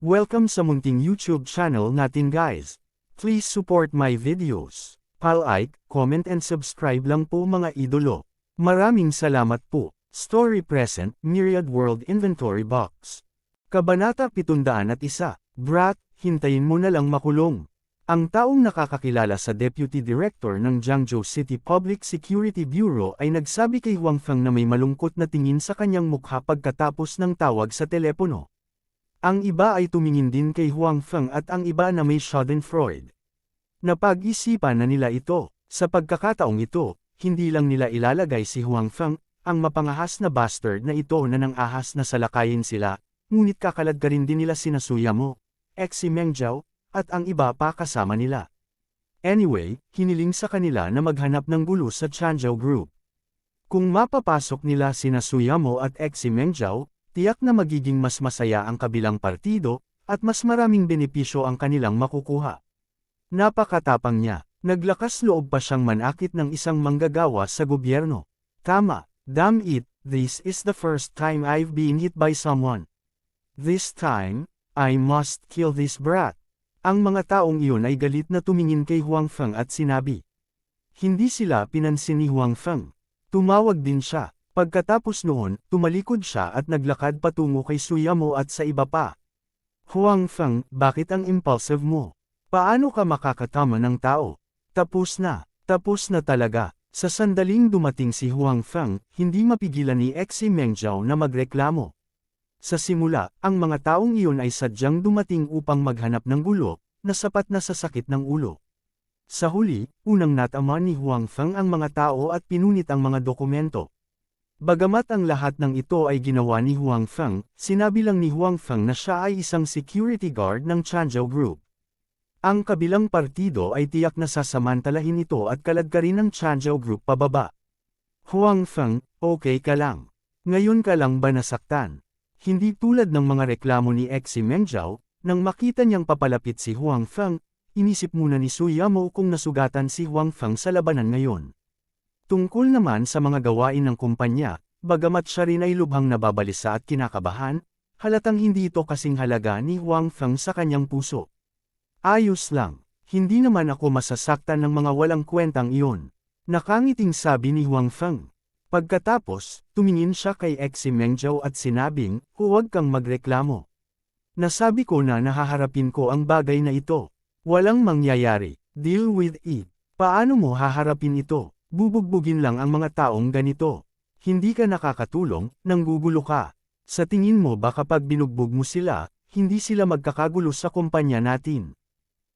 Welcome sa munting YouTube channel natin guys. Please support my videos. Like, comment and subscribe lang po mga idolo. Maraming salamat po. Story Present, Myriad World Inventory Box. Kabanata 701. Brat, hintayin mo na lang makulong. Ang taong nakakakilala sa Deputy Director ng Jiangzhou City Public Security Bureau ay nagsabi kay Huang Feng na may malungkot na tingin sa kanyang mukha pagkatapos ng tawag sa telepono. Ang iba ay tumingin din kay Huang Feng at ang iba na may schadenfreude. Napag-isipan na nila ito. Sa pagkakataong ito, hindi lang nila ilalagay si Huang Feng, ang mapangahas na bastard na ito na nang ahas na salakayin sila, ngunit kakalad ka rin din nila sina Suyamo, si Meng Zhao, at ang iba pa kasama nila. Anyway, hiniling sa kanila na maghanap ng gulo sa Changzhou Group. Kung mapapasok nila sina Suyamo at si Meng Zhao, tiyak na magiging mas masaya ang kabilang partido, at mas maraming benepisyo ang kanilang makukuha. Napakatapang niya, naglakas loob pa siyang manakit ng isang manggagawa sa gobyerno. Tama, damn it, this is the first time I've been hit by someone. This time, I must kill this brat. Ang mga taong iyon ay galit na tumingin kay Huang Feng at sinabi. Hindi sila pinansin ni Huang Feng. Tumawag din siya. Pagkatapos noon, tumalikod siya at naglakad patungo kay Suyamo at sa iba pa. Huang Feng, bakit ang impulsive mo? Paano ka makakatama ng tao? Tapos na talaga. Sa sandaling dumating si Huang Feng, hindi mapigilan ni si Meng Zhao na magreklamo. Sa simula, ang mga taong iyon ay sadyang dumating upang maghanap ng gulo, na sapat na sa sakit ng ulo. Sa huli, unang natama ni Huang Feng ang mga tao at pinunit ang mga dokumento. Bagamat ang lahat ng ito ay ginawa ni Huang Feng, sinabi lang ni Huang Feng na siya ay isang security guard ng Changzhou Group. Ang kabilang partido ay tiyak na sasamantalahin ito at kaladkarin ng Changzhou Group pababa. Huang Feng, okay ka lang. Ngayon ka lang ba nasaktan? Hindi tulad ng mga reklamo ni si Meng Zhao, nang makita niyang papalapit si Huang Feng, inisip muna ni Suyamo kung nasugatan si Huang Feng sa labanan ngayon. Tungkol naman sa mga gawain ng kumpanya, bagamat siya rin ay lubhang nababalisa at kinakabahan, halatang hindi ito kasing halaga ni Huang Feng sa kanyang puso. Ayos lang, hindi naman ako masasaktan ng mga walang kwentang iyon. Nakangiting sabi ni Huang Feng. Pagkatapos, tumingin siya kay si Meng Zhao at sinabing, huwag kang magreklamo. Nasabi ko na nahaharapin ko ang bagay na ito. Walang mangyayari, deal with it. Paano mo haharapin ito? Bubugbugin lang ang mga taong ganito. Hindi ka nakakatulong, nanggugulo ka. Sa tingin mo ba kapag binugbog mo sila, hindi sila magkakagulo sa kumpanya natin?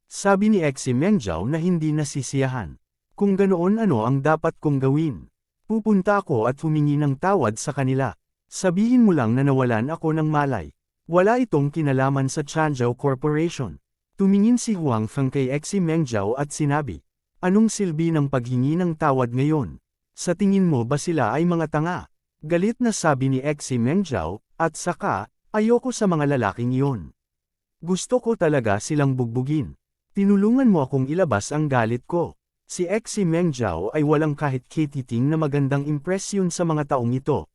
Sabi ni si Meng Zhao na hindi nasisiyahan. Kung ganoon ano ang dapat kong gawin? Pupunta ako at humingi ng tawad sa kanila. Sabihin mo lang na nawalan ako ng malay. Wala itong kinalaman sa Changzhou Corporation. Tumingin si Huang Feng kay si Meng Zhao at sinabi. Anong silbi ng paghingi ng tawad ngayon? Sa tingin mo ba sila ay mga tanga? Galit na sabi ni si Meng Zhao, at saka, ayoko sa mga lalaking iyon. Gusto ko talaga silang bugbugin. Tinulungan mo akong ilabas ang galit ko. Si Meng Zhao ay walang kahit kititing na magandang impresyon sa mga taong ito.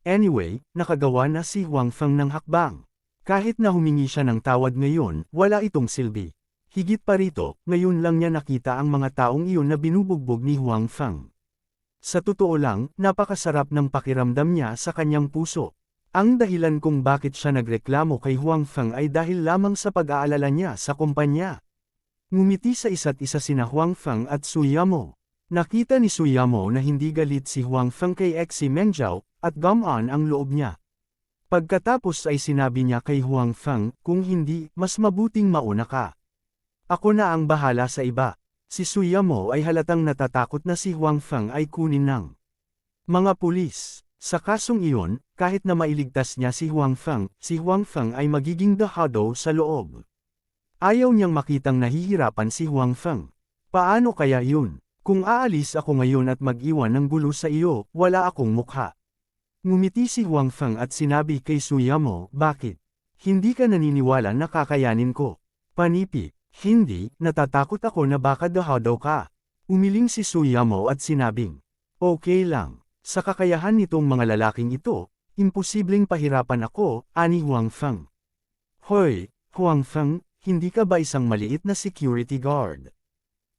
Anyway, nakagawa na si Huang Feng ng hakbang. Kahit na humingi siya ng tawad ngayon, wala itong silbi. Higit pa rito, ngayon lang niya nakita ang mga taong iyon na binubugbog ni Huang Feng. Sa totoo lang, napakasarap ng pakiramdam niya sa kanyang puso. Ang dahilan kung bakit siya nagreklamo kay Huang Feng ay dahil lamang sa pag-aalala niya sa kumpanya. Ngumiti sa isa't isa sina Huang Feng at Suyamo. Nakita ni Suyamo na hindi galit si Huang Feng kay si Meng Zhao, at gumaan ang loob niya. Pagkatapos ay sinabi niya kay Huang Feng, kung hindi, mas mabuting mauna ka. Ako na ang bahala sa iba. Si Suyamo ay halatang natatakot na si Huang Feng ay kunin ng mga pulis. Sa kasong iyon, kahit na mailigtas niya si Huang Feng ay magiging dahado sa loob. Ayaw niyang makitang nahihirapan si Huang Feng. Paano kaya yun? Kung aalis ako ngayon at mag-iwan ng gulo sa iyo, wala akong mukha. Ngumiti si Huang Feng at sinabi kay Suyamo, bakit? Hindi ka naniniwala na kakayanin ko? Panipi. Hindi, natatakot ako na baka dahadaw ka. Umiling si Suyamo at sinabing, okay lang, sa kakayahan nitong mga lalaking ito, imposibleng pahirapan ako, ani Huang Feng. Hoy, Huang Feng, hindi ka ba isang maliit na security guard?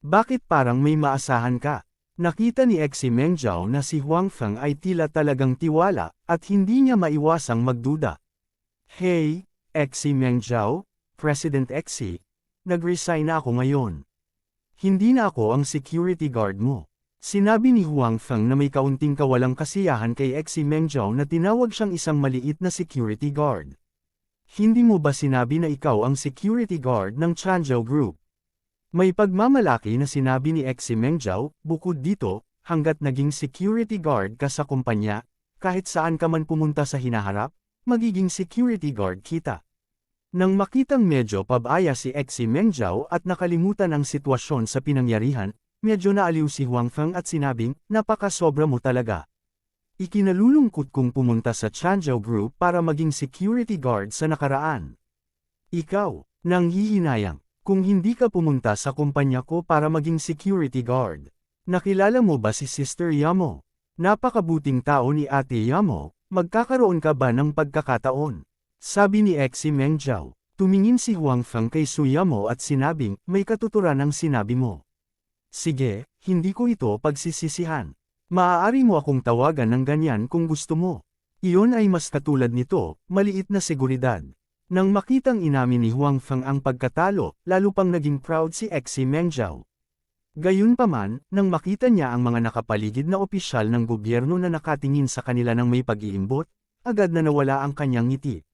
Bakit parang may maasahan ka? Nakita ni Xi Mengzhao na si Huang Feng ay tila talagang tiwala, at hindi niya maiwasang magduda. Hey, Xi Mengzhao, President Xi, nag-resign na ako ngayon. Hindi na ako ang security guard mo. Sinabi ni Huang Feng na may kaunting kawalang kasiyahan kay Xi Mengzhao na tinawag siyang isang maliit na security guard. Hindi mo ba sinabi na ikaw ang security guard ng Changzhou Group? May pagmamalaki na sinabi ni Xi Mengzhao, bukod dito, hanggat naging security guard ka sa kumpanya, kahit saan ka man pumunta sa hinaharap, magiging security guard kita. Nang makitang medyo pabaya si Xi Mengzhao at nakalimutan ang sitwasyon sa pinangyarihan, medyo naaliw si Huang Feng at sinabing, napakasobra mo talaga. Ikinalulungkot kong pumunta sa Changzhou Group para maging security guard sa nakaraan. Ikaw, nanghihinayang, kung hindi ka pumunta sa kumpanya ko para maging security guard. Nakilala mo ba si Sister Yamo? Napakabuting tao ni Ate Yamo, magkakaroon ka ba ng pagkakataon? Sabi ni Xi Mengzhao. Tumingin si Huang Feng kay Su Yamo at sinabing, may katuturan ang sinabi mo. Sige, hindi ko ito pagsisisihan. Maaari mo akong tawagan ng ganyan kung gusto mo. Iyon ay mas katulad nito, maliit na seguridad. Nang makitang inamin ni Huang Feng ang pagkatalo, lalo pang naging proud si Xi Mengzhao. Gayunpaman, nang makita niya ang mga nakapaligid na opisyal ng gobyerno na nakatingin sa kanila ng may pag-iimbot, agad na nawala ang kanyang ngiti.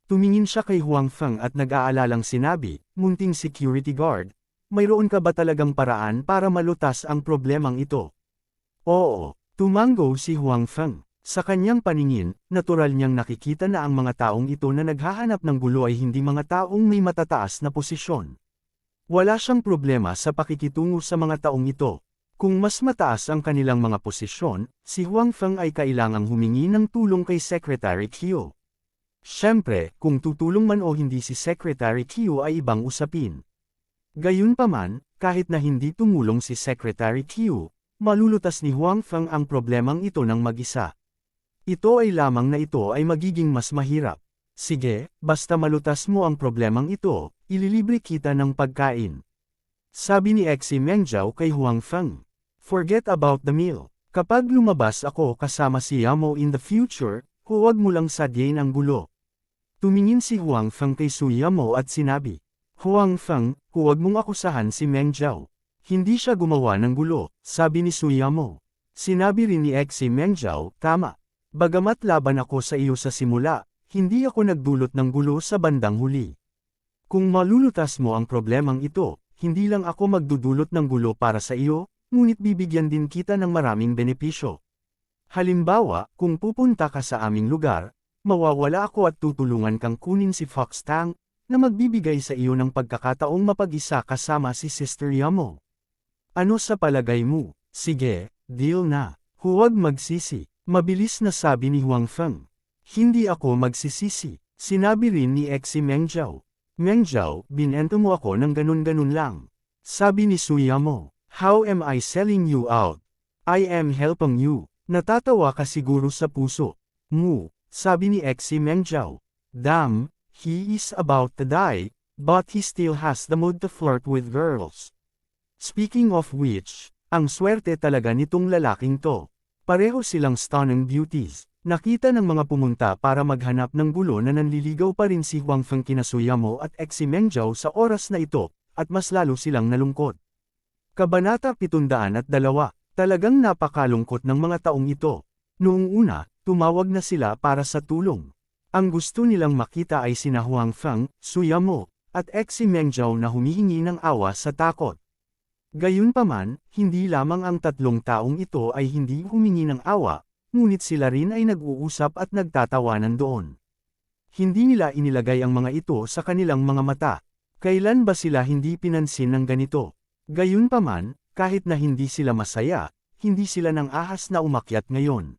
Tumingin siya kay Huang Feng at nag-aalalang sinabi, munting security guard, mayroon ka ba talagang paraan para malutas ang problemang ito? Oo, tumango si Huang Feng. Sa kanyang paningin, natural niyang nakikita na ang mga taong ito na naghahanap ng gulo ay hindi mga taong may matataas na posisyon. Wala siyang problema sa pakikitungo sa mga taong ito. Kung mas mataas ang kanilang mga posisyon, si Huang Feng ay kailangang humingi ng tulong kay Secretary Qiu. Siyempre, kung tutulong man o hindi si Secretary Qiu ay ibang usapin. Gayunpaman, kahit na hindi tumulong si Secretary Qiu, malulutas ni Huang Feng ang problemang ito ng mag-isa. Ito ay lamang na ito ay magiging mas mahirap. Sige, basta malutas mo ang problemang ito, ililibre kita ng pagkain. Sabi ni Xi Mengzhao kay Huang Feng. Forget about the meal. Kapag lumabas ako kasama si Yamo in the future, huwag mo lang sadyain ang gulo. Tumingin si Huang Feng kay Su Yamo at sinabi, Huang Feng, huwag mong akusahan si Mengzhao. Hindi siya gumawa ng gulo, sabi ni Su Yamo. Sinabi rin ni Xi Mengzhao, tama. Bagamat laban ako sa iyo sa simula, hindi ako nagdulot ng gulo sa bandang huli. Kung malulutas mo ang problemang ito, hindi lang ako magdudulot ng gulo para sa iyo, ngunit bibigyan din kita ng maraming benepisyo. Halimbawa, kung pupunta ka sa aming lugar, mawawala ako at tutulungan kang kunin si Fox Tang, na magbibigay sa iyo ng pagkakataong mapag-isa kasama si Sister Yamo. Ano sa palagay mo? Sige, deal na. Huwag magsisi. Mabilis na sabi ni Huang Feng. Hindi ako magsisisi. Sinabi rin ni Xi Mengzhao. Mengzhao, binento mo ako ng ganun-ganun lang. Sabi ni Su Yamo. How am I selling you out? I am helping you. Natatawa ka siguro sa puso. Mu, sabi ni Xi Mengzhao. Damn. He is about to die, but he still has the mood to flirt with girls. Speaking of which, ang swerte talaga nitong lalaking to. Pareho silang stunning beauties. Nakita ng mga pumunta para maghanap ng gulo na nanliligaw pa rin si Huang Feng kina Su Yamo at Xi Mengzhao sa oras na ito, at mas lalo silang nalungkot. Kabanata 702, talagang napakalungkot ng mga taong ito. Noong una, tumawag na sila para sa tulong. Ang gusto nilang makita ay sina Huang Feng, Su Yamo, at Xi Mengzhao na humihingi ng awa sa takot. Gayunpaman, hindi lamang ang tatlong taong ito ay hindi humingi ng awa, ngunit sila rin ay nag-uusap at nagtatawanan doon. Hindi nila inilagay ang mga ito sa kanilang mga mata. Kailan ba sila hindi pinansin ng ganito? Gayunpaman, kahit na hindi sila masaya, hindi sila nang ahas na umakyat ngayon.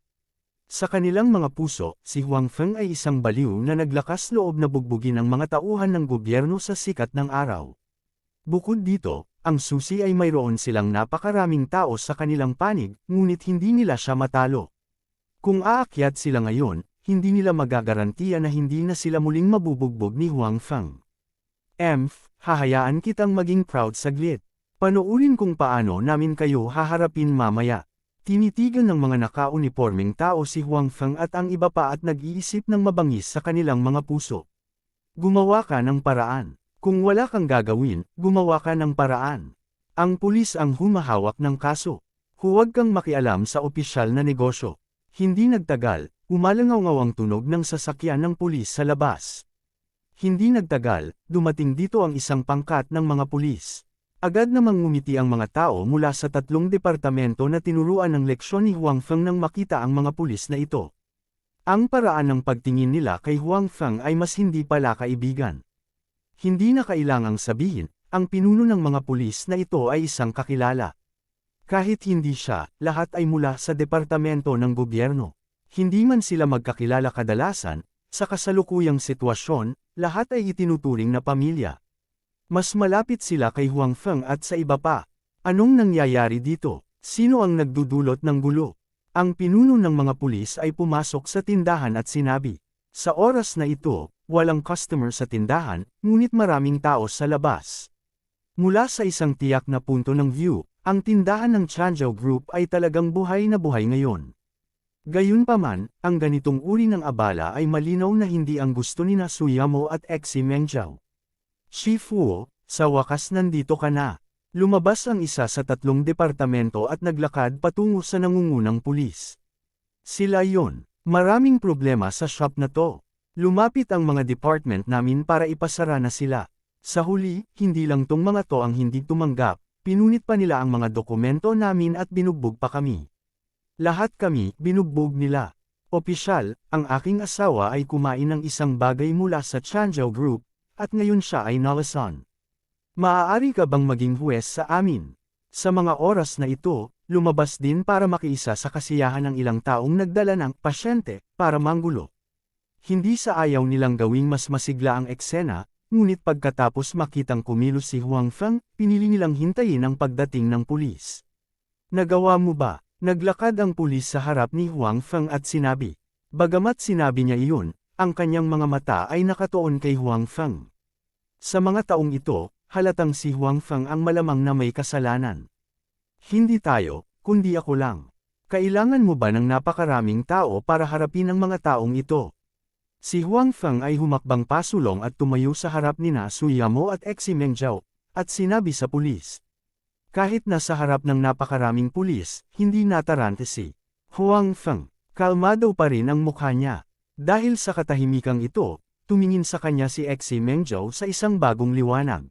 Sa kanilang mga puso, si Huang Feng ay isang baliw na naglakas loob na bugbugin ang mga tauhan ng gobyerno sa sikat ng araw. Bukod dito, ang susi ay mayroon silang napakaraming tao sa kanilang panig, ngunit hindi nila siya matalo. Kung aakyat sila ngayon, hindi nila magagarantiya na hindi na sila muling mabubugbog ni Huang Feng. Hahayaan kitang maging proud saglit. Panoorin kung paano namin kayo haharapin mamaya. Tinitigan ng mga naka-uniforming tao si Huang Feng at ang iba pa at nag-iisip ng mabangis sa kanilang mga puso. Gumawa ka ng paraan. Kung wala kang gagawin, gumawa ka ng paraan. Ang pulis ang humahawak ng kaso. Huwag kang makialam sa opisyal na negosyo. Hindi nagtagal, umalangaw-ngaw ang tunog ng sasakyan ng pulis sa labas. Hindi nagtagal, dumating dito ang isang pangkat ng mga pulis. Agad namang ngumiti ang mga tao mula sa 3 departamento na tinuruan ng leksyon ni Huang Feng nang makita ang mga pulis na ito. Ang paraan ng pagtingin nila kay Huang Feng ay mas hindi pala kaibigan. Hindi na kailangang sabihin, ang pinuno ng mga pulis na ito ay isang kakilala. Kahit hindi siya, lahat ay mula sa departamento ng gobyerno. Hindi man sila magkakilala kadalasan, sa kasalukuyang sitwasyon, lahat ay itinuturing na pamilya. Mas malapit sila kay Huang Feng at sa iba pa. Anong nangyayari dito? Sino ang nagdudulot ng gulo? Ang pinuno ng mga pulis ay pumasok sa tindahan at sinabi, sa oras na ito, walang customer sa tindahan, ngunit maraming tao sa labas. Mula sa isang tiyak na punto ng view, ang tindahan ng Changzhou Group ay talagang buhay na buhay ngayon. Gayunpaman, ang ganitong uri ng abala ay malinaw na hindi ang gusto ni Su Yamo at Xi Mengzhou. Shifu, sa wakas nandito ka na. Lumabas ang isa sa 3 departamento at naglakad patungo sa nangungunang pulis. Sila yon. Maraming problema sa shop na to. Lumapit ang mga department namin para ipasara na sila. Sa huli, hindi lang tong mga to ang hindi tumanggap, pinunit pa nila ang mga dokumento namin at binugbog pa kami. Lahat kami, binugbog nila. Opisyal, ang aking asawa ay kumain ng isang bagay mula sa Changzhou Group, at ngayon siya ay nalasan. Maaari ka bang maging huwes sa amin? Sa mga oras na ito, lumabas din para makiisa sa kasiyahan ng ilang taong nagdala ng pasyente para manggulo. Hindi sa ayaw nilang gawing mas masigla ang eksena, ngunit pagkatapos makitang kumilos si Huang Feng, pinili nilang hintayin ang pagdating ng pulis. Nagawa mo ba? Naglakad ang pulis sa harap ni Huang Feng at sinabi. Bagamat sinabi niya iyon, ang kanyang mga mata ay nakatuon kay Huang Feng. Sa mga taong ito, halatang si Huang Feng ang malamang na may kasalanan. Hindi tayo, kundi ako lang. Kailangan mo ba ng napakaraming tao para harapin ang mga taong ito? Si Huang Feng ay humakbang pasulong at tumayo sa harap ni Su Yamo at Xi Mengzhou, at sinabi sa pulis. Kahit nasa harap ng napakaraming pulis, hindi natarante si Huang Feng. Kalmado pa rin ang mukha niya. Dahil sa katahimikang ito, tumingin sa kanya si Xi Mengzhou sa isang bagong liwanag.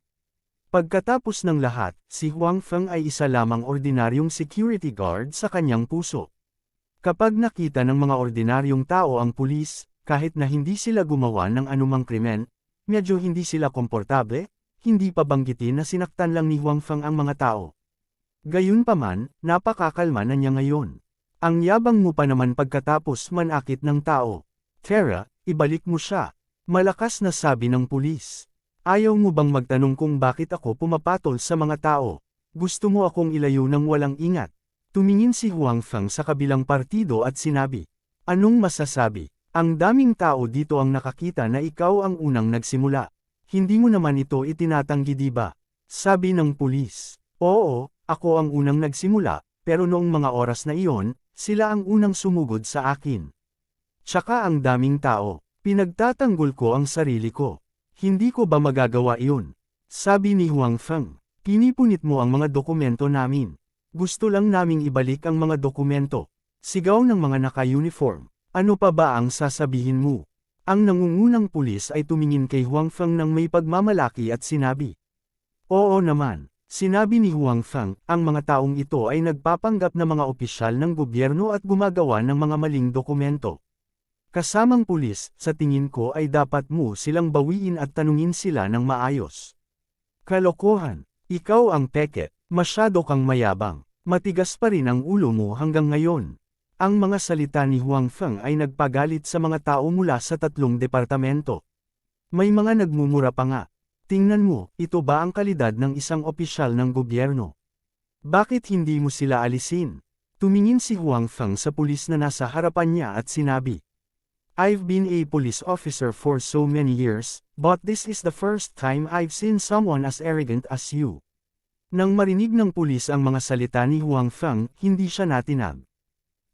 Pagkatapos ng lahat, si Huang Feng ay isa lamang ordinaryong security guard sa kanyang puso. Kapag nakita ng mga ordinaryong tao ang pulis, kahit na hindi sila gumawa ng anumang krimen, medyo hindi sila komportable, hindi pa banggitin na sinaktan lang ni Huang Feng ang mga tao. Gayunpaman, napakakalma na niya ngayon. Ang yabang mo pa naman pagkatapos manakit ng tao. Tara, ibalik mo siya. Malakas na sabi ng pulis. Ayaw mo bang magtanong kung bakit ako pumapatol sa mga tao? Gusto mo akong ilayo ng walang ingat? Tumingin si Huang Feng sa kabilang partido at sinabi. Anong masasabi? Ang daming tao dito ang nakakita na ikaw ang unang nagsimula. Hindi mo naman ito itinatanggi diba? Sabi ng pulis. Oo, ako ang unang nagsimula, pero noong mga oras na iyon, sila ang unang sumugod sa akin. Tsaka ang daming tao, pinagtatanggol ko ang sarili ko. Hindi ko ba magagawa iyon? Sabi ni Huang Feng. Pinipunit mo ang mga dokumento namin. Gusto lang naming ibalik ang mga dokumento. Sigaw ng mga naka-uniform. Ano pa ba ang sasabihin mo? Ang nangungunang pulis ay tumingin kay Huang Feng ng may pagmamalaki at sinabi. Oo naman. Sinabi ni Huang Feng, ang mga taong ito ay nagpapanggap na mga opisyal ng gobyerno at gumagawa ng mga maling dokumento. Kasamang pulis, sa tingin ko ay dapat mo silang bawiin at tanungin sila ng maayos. Kalokohan, ikaw ang peke, masyado kang mayabang, matigas pa rin ang ulo mo hanggang ngayon. Ang mga salita ni Huang Feng ay nagpagalit sa mga tao mula sa 3 departamento. May mga nagmumura pa nga. Tingnan mo, ito ba ang kalidad ng isang opisyal ng gobyerno? Bakit hindi mo sila alisin? Tumingin si Huang Feng sa pulis na nasa harapan niya at sinabi. I've been a police officer for so many years, but this is the first time I've seen someone as arrogant as you. Nang marinig ng pulis ang mga salita ni Huang Feng, hindi siya natinag.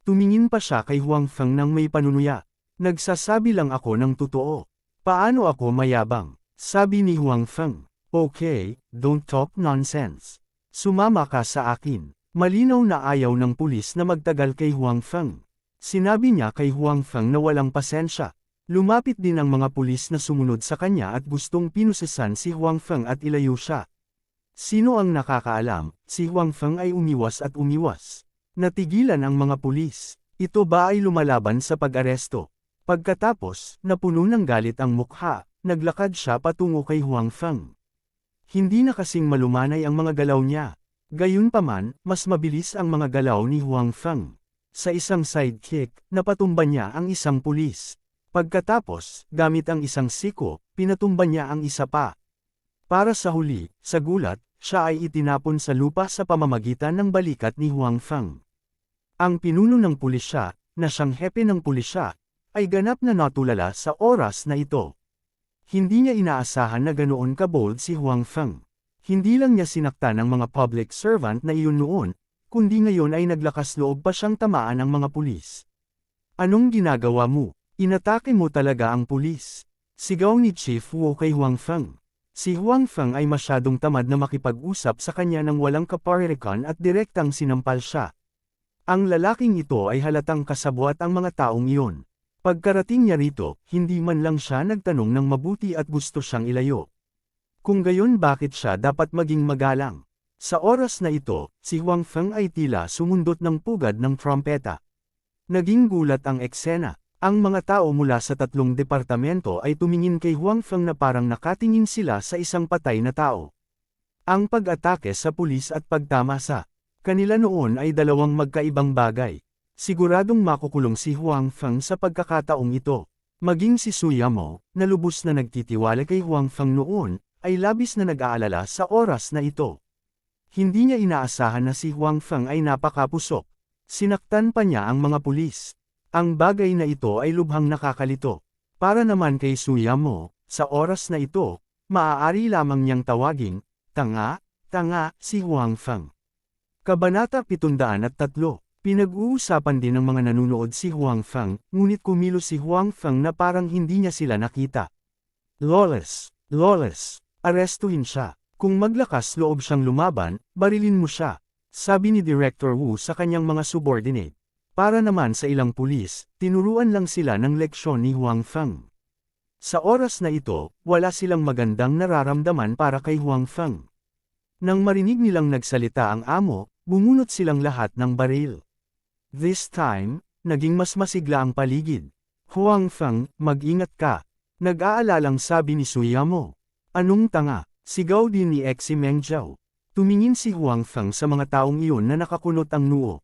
Tumingin pa siya kay Huang Feng nang may panunuya. Nagsasabi lang ako ng totoo. Paano ako mayabang? Sabi ni Huang Feng. Okay, don't talk nonsense. Sumama ka sa akin. Malinaw na ayaw ng pulis na magtagal kay Huang Feng. Sinabi niya kay Huang Feng na walang pasensya. Lumapit din ang mga pulis na sumunod sa kanya at gustong pinusisan si Huang Feng at ilayo siya. Sino ang nakakaalam, si Huang Feng ay umiwas at umiwas. Natigilan ang mga pulis. Ito ba ay lumalaban sa pag-aresto? Pagkatapos, napuno ng galit ang mukha, naglakad siya patungo kay Huang Feng. Hindi na kasing malumanay ang mga galaw niya. Gayunpaman, mas mabilis ang mga galaw ni Huang Feng. Sa isang sidekick, napatumba niya ang isang pulis. Pagkatapos, gamit ang isang siko, pinatumba niya ang isa pa. Para sa huli, sa gulat, siya ay itinapon sa lupa sa pamamagitan ng balikat ni Huang Feng. Ang pinuno ng pulisya, na siyang hepe ng pulisya, ay ganap na natulala sa oras na ito. Hindi niya inaasahan na ganoon kabold si Huang Feng. Hindi lang niya sinaktan ang mga public servant na iyon noon, kundi ngayon ay naglakas loob pa siyang tamaan ng mga pulis. Anong ginagawa mo? Inatake mo talaga ang pulis. Sigaw ni Chief Wu kay Huang Feng. Si Huang Feng ay masyadong tamad na makipag-usap sa kanya nang walang kaparirikan at direktang sinampal siya. Ang lalaking ito ay halatang kasabwat ang mga taong iyon. Pagkarating niya rito, hindi man lang siya nagtanong ng mabuti at gusto siyang ilayo. Kung gayon bakit siya dapat maging magalang? Sa oras na ito, si Huang Feng ay tila sumundot ng pugad ng trompeta. Naging gulat ang eksena. Ang mga tao mula sa tatlong departamento ay tumingin kay Huang Feng na parang nakatingin sila sa isang patay na tao. Ang pag-atake sa pulis at pagtama sa kanila noon ay dalawang magkaibang bagay. Siguradong makukulong si Huang Feng sa pagkakataong ito. Maging si Su Yamo, na lubos na nagtitiwala kay Huang Feng noon, ay labis na nag-aalala sa oras na ito. Hindi niya inaasahan na si Huang Feng ay napakapusok. Sinaktan pa niya ang mga pulis. Ang bagay na ito ay lubhang nakakalito. Para naman kay Su Yamo, sa oras na ito, maaari lamang niyang tawaging, tanga si Huang Feng. Kabanata 703. Pinag-uusapan din ng mga nanunood si Huang Feng, ngunit kumilos si Huang Feng na parang hindi niya sila nakita. Lawless, arestuhin siya. Kung maglakas loob siyang lumaban, barilin mo siya, sabi ni Director Wu sa kanyang mga subordinate. Para naman sa ilang pulis, tinuruan lang sila ng leksyon ni Huang Feng. Sa oras na ito, wala silang magandang nararamdaman para kay Huang Feng. Nang marinig nilang nagsalita ang amo, bumunot silang lahat ng baril. This time, naging mas masigla ang paligid. Huang Feng, mag-ingat ka. Nag-aalalang sabi ni Su Yamo. Anong tanga? Sigaw din ni Xi Mengjiao. Tumingin si Huang Feng sa mga taong iyon na nakakunot ang noo.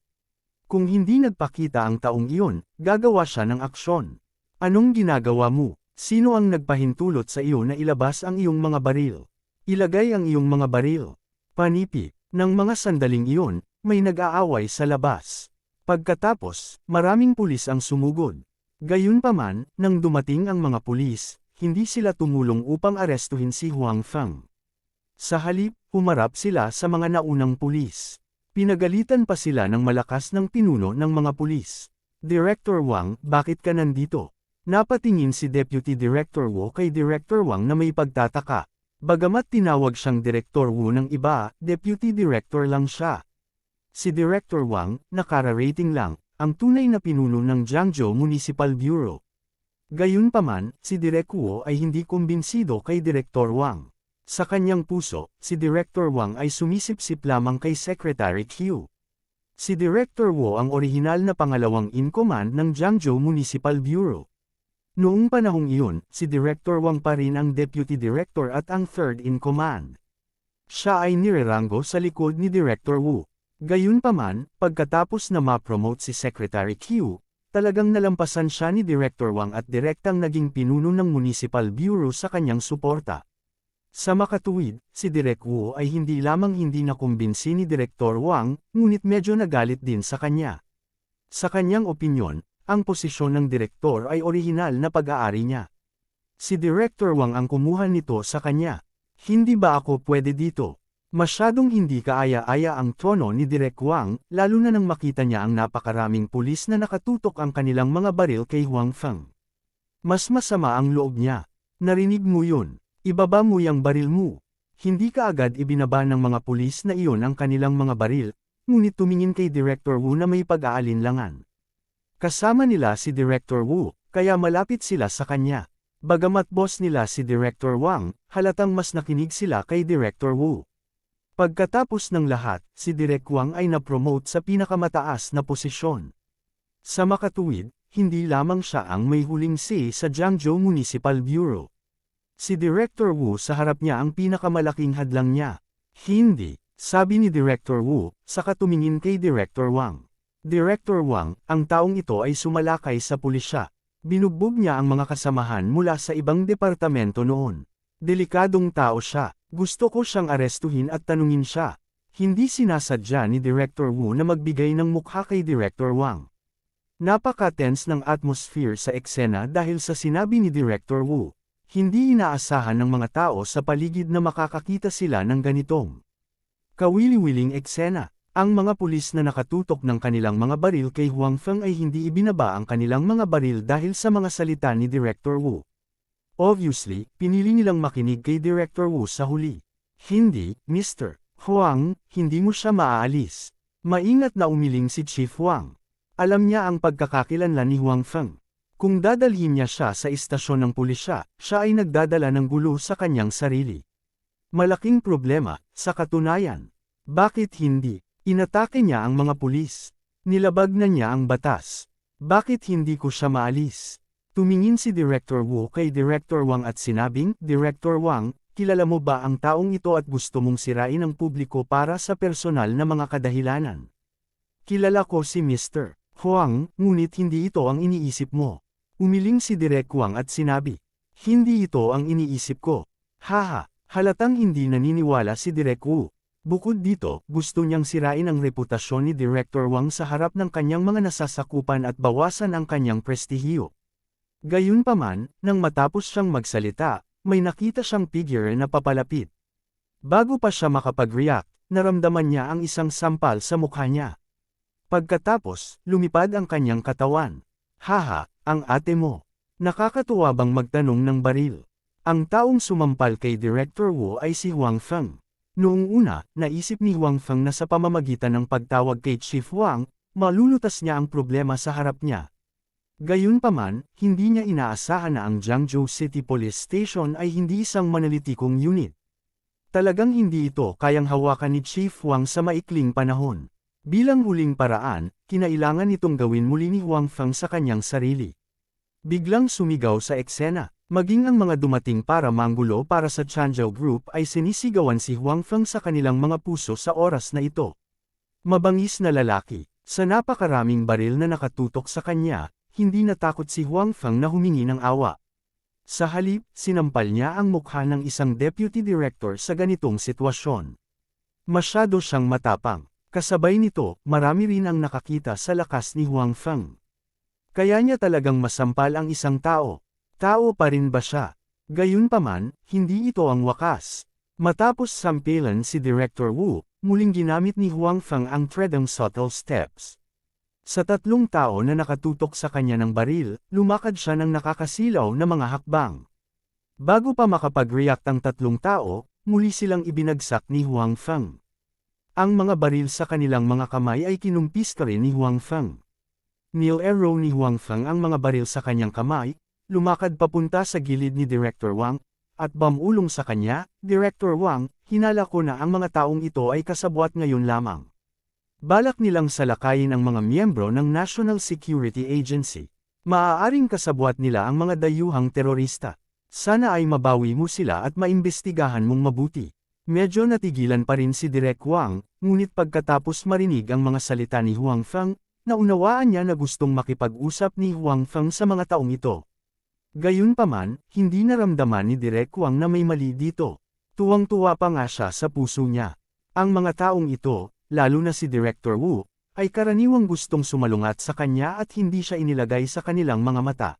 Kung hindi nagpakita ang taong iyon, gagawa siya ng aksyon. Anong ginagawa mo? Sino ang nagpahintulot sa iyo na ilabas ang iyong mga baril? Ilagay ang iyong mga baril. Panipi, ng mga sandaling iyon, may nag-aaway sa labas. Pagkatapos, maraming pulis ang sumugod. Gayunpaman, nang dumating ang mga pulis, hindi sila tumulong upang arestuhin si Huang Feng. Sa halip, humarap sila sa mga naunang pulis. Pinagalitan pa sila ng malakas ng pinuno ng mga pulis. Director Wang, bakit ka nandito? Napatingin si Deputy Director Wu kay Director Wang na may pagtataka. Bagamat tinawag siyang Director Wu ng iba, Deputy Director lang siya. Si Director Wang, nakara-rating lang, ang tunay na pinuno ng Jiangzhou Municipal Bureau. Gayunpaman, si Direk Wu ay hindi kumbinsido kay Director Wang. Sa kanyang puso, si Director Wang ay sumisip-sip lamang kay Secretary Q. Si Director Wu ang orihinal na pangalawang in-command ng Jiangzhou Municipal Bureau. Noong panahong iyon, si Director Wang pa rin ang Deputy Director at ang third in command. Siya ay nireranggo sa likod ni Director Wu. Gayunpaman, pagkatapos na ma-promote si Secretary Q, talagang nalampasan siya ni Director Wang at direktang naging pinuno ng Municipal Bureau sa kanyang suporta. Sa makatuwid, si Direk Wu ay hindi lamang hindi nakumbinsi ni Director Wang, ngunit medyo nagalit din sa kanya. Sa kanyang opinyon, ang posisyon ng direktor ay orihinal na pag-aari niya. Si Director Wang ang kumuha nito sa kanya. Hindi ba ako pwede dito? Masyadong hindi kaaya-aya ang tono ni Direk Wang, lalo na nang makita niya ang napakaraming pulis na nakatutok ang kanilang mga baril kay Huang Feng. Mas masama ang loob niya. Narinig mo yun. Ibaba mo yang baril mo. Hindi ka agad ibinaba ng mga pulis na iyon ang kanilang mga baril, ngunit tumingin kay Director Wu na may pag-aalinlangan. Kasama nila si Director Wu, kaya malapit sila sa kanya. Bagamat boss nila si Director Wang, halatang mas nakinig sila kay Director Wu. Pagkatapos ng lahat, si Direk Wang ay na-promote sa pinakamataas na posisyon. Sa makatuwid, hindi lamang siya ang may huling say sa Jiangzhou Municipal Bureau. Si Director Wu sa harap niya ang pinakamalaking hadlang niya. Hindi, sabi ni Director Wu, saka tumingin kay Director Wang. Director Wang, ang taong ito ay sumalakay sa pulisya. Binugbog niya ang mga kasamahan mula sa ibang departamento noon. Delikadong tao siya. Gusto ko siyang arestuhin at tanungin siya. Hindi sinasadya ni Director Wu na magbigay ng mukha kay Director Wang. Napaka-tense ng atmosphere sa eksena dahil sa sinabi ni Director Wu. Hindi inaasahan ng mga tao sa paligid na makakakita sila ng ganitong kawili-wiling eksena. Ang mga pulis na nakatutok ng kanilang mga baril kay Huang Feng ay hindi ibinaba ang kanilang mga baril dahil sa mga salita ni Director Wu. Obviously, pinili nilang makinig kay Director Wu sa huli. Hindi, Mr. Huang, hindi mo siya maaalis. Maingat na umiling si Chief Huang. Alam niya ang pagkakakilanlan ni Huang Feng. Kung dadalhin niya siya sa istasyon ng pulisya, siya ay nagdadala ng gulo sa kanyang sarili. Malaking problema, sa katunayan. Bakit hindi? Inatake niya ang mga pulis. Nilabag na niya ang batas. Bakit hindi ko siya maalis? Tumingin si Director Wu kay Director Wang at sinabing, Director Wang, kilala mo ba ang taong ito at gusto mong sirain ang publiko para sa personal na mga kadahilanan? Kilala ko si Mr. Huang, ngunit hindi ito ang iniisip mo. Umiling si Direk Wang at sinabi, hindi ito ang iniisip ko. Haha, halatang hindi naniniwala si Direk Wu. Bukod dito, gusto niyang sirain ang reputasyon ni Director Wang sa harap ng kanyang mga nasasakupan at bawasan ang kanyang prestihiyo. Gayunpaman, nang matapos siyang magsalita, may nakita siyang figure na papalapit. Bago pa siya makapag-react, naramdaman niya ang isang sampal sa mukha niya. Pagkatapos, lumipad ang kanyang katawan. Haha, ang ate mo. Nakakatuwa bang magtanong ng baril? Ang taong sumampal kay Director Wu ay si Huang Feng. Noong una, naisip ni Huang Feng na sa pamamagitan ng pagtawag kay Chief Wang, malulutas niya ang problema sa harap niya. Gayunpaman, hindi niya inaasahan na ang Jiangzhou City Police Station ay hindi isang manalitikong unit. Talagang hindi ito kayang hawakan ni Chief Wang sa maikling panahon. Bilang huling paraan, kinailangan itong gawin muli ni Huang Feng sa kanyang sarili. Biglang sumigaw sa eksena. Maging ang mga dumating para manggulo para sa Changzhou Group ay sinisigawan si Huang Feng sa kanilang mga puso sa oras na ito. Mabangis na lalaki, sa napakaraming baril na nakatutok sa kanya, hindi natakot si Huang Feng na humingi ng awa. Sa halip, sinampal niya ang mukha ng isang deputy director sa ganitong sitwasyon. Masyado siyang matapang. Kasabay nito, marami rin ang nakakita sa lakas ni Huang Feng. Kaya niya talagang masampal ang isang tao. Tao pa rin ba siya? Gayunpaman, hindi ito ang wakas. Matapos sampilan si Director Wu, muling ginamit ni Huang Feng ang treading subtle steps. Sa tatlong tao na nakatutok sa kanya ng baril, lumakad siya ng nakakasilaw na mga hakbang. Bago pa makapag-react ang tatlong tao, muli silang ibinagsak ni Huang Feng. Ang mga baril sa kanilang mga kamay ay kinumpis ka rin ni Huang Feng. Nil-arrow ni Huang Feng ang mga baril sa kanyang kamay, lumakad papunta sa gilid ni Director Wang, at bamulong sa kanya, Director Wang, hinala ko na ang mga taong ito ay kasabwat ngayon lamang. Balak nilang salakayin ang mga miyembro ng National Security Agency. Maaaring kasabwat nila ang mga dayuhang terorista. Sana ay mabawi mo sila at maimbestigahan mong mabuti. Medyo natigilan pa rin si Direk Wang, ngunit pagkatapos marinig ang mga salita ni Huang Feng, naunawaan niya na gustong makipag-usap ni Huang Feng sa mga taong ito. Gayunpaman, hindi naramdaman ni Direk Wang na may mali dito. Tuwang-tuwa pa nga siya sa puso niya. Ang mga taong ito, lalo na si Director Wu, ay karaniwang gustong sumalungat sa kanya at hindi siya inilagay sa kanilang mga mata.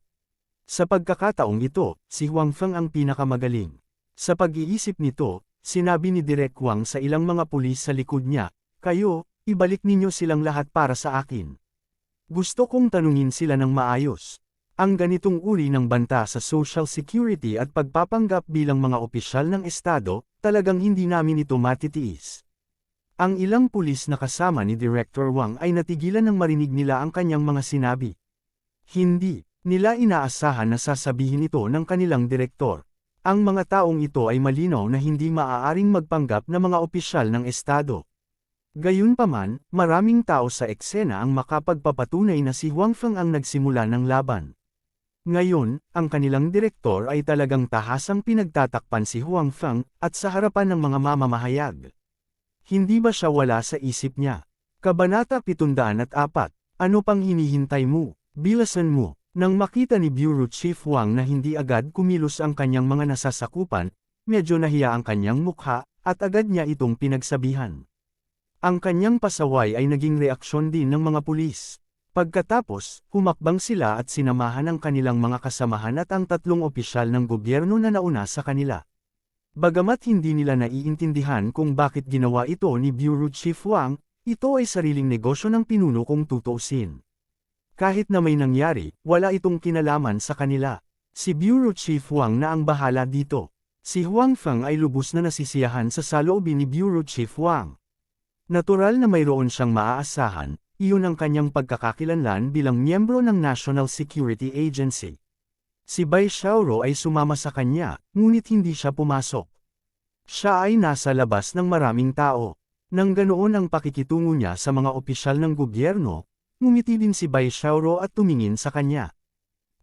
Sa pagkakataong ito, si Huang Feng ang pinakamagaling. Sa pag-iisip nito, sinabi ni Direk Huang sa ilang mga pulis sa likod niya, "Kayo, ibalik ninyo silang lahat para sa akin. Gusto kong tanungin sila ng maayos. Ang ganitong uri ng banta sa social security at pagpapanggap bilang mga opisyal ng estado, talagang hindi namin ito matitiis." Ang ilang pulis na kasama ni Director Wang ay natigilan nang marinig nila ang kanyang mga sinabi. Hindi nila inaasahan na sasabihin ito ng kanilang direktor. Ang mga taong ito ay malinaw na hindi maaaring magpanggap na mga opisyal ng estado. Gayunpaman, maraming tao sa eksena ang makapagpapatunay na si Huang Feng ang nagsimula ng laban. Ngayon, ang kanilang direktor ay talagang tahasang pinagtatakpan si Huang Feng, at sa harapan ng mga mamamahayag. Hindi ba siya wala sa isip niya? Kabanata 704, ano pang hinihintay mo? Bilasan mo. Nang makita ni Bureau Chief Wang na hindi agad kumilos ang kanyang mga nasasakupan, medyo nahiya ang kanyang mukha, at agad niya itong pinagsabihan. Ang kanyang pasaway ay naging reaksyon din ng mga pulis. Pagkatapos, humakbang sila at sinamahan ang kanilang mga kasamahan at ang tatlong opisyal ng gobyerno na nauna sa kanila. Bagamat hindi nila naiintindihan kung bakit ginawa ito ni Bureau Chief Wang, ito ay sariling negosyo ng pinuno kung tutuusin. Kahit na may nangyari, wala itong kinalaman sa kanila. Si Bureau Chief Wang na ang bahala dito. Si Huang Feng ay lubos na nasisiyahan sa saloobin ni Bureau Chief Wang. Natural na mayroon siyang maaasahan, iyon ang kanyang pagkakakilanlan bilang miyembro ng National Security Agency. Si Bai Xiaoro ay sumama sa kanya, ngunit hindi siya pumasok. Siya ay nasa labas ng maraming tao. Nang ganoon ang pakikitungo niya sa mga opisyal ng gobyerno, ngumiti din si Bai Xiaoro at tumingin sa kanya.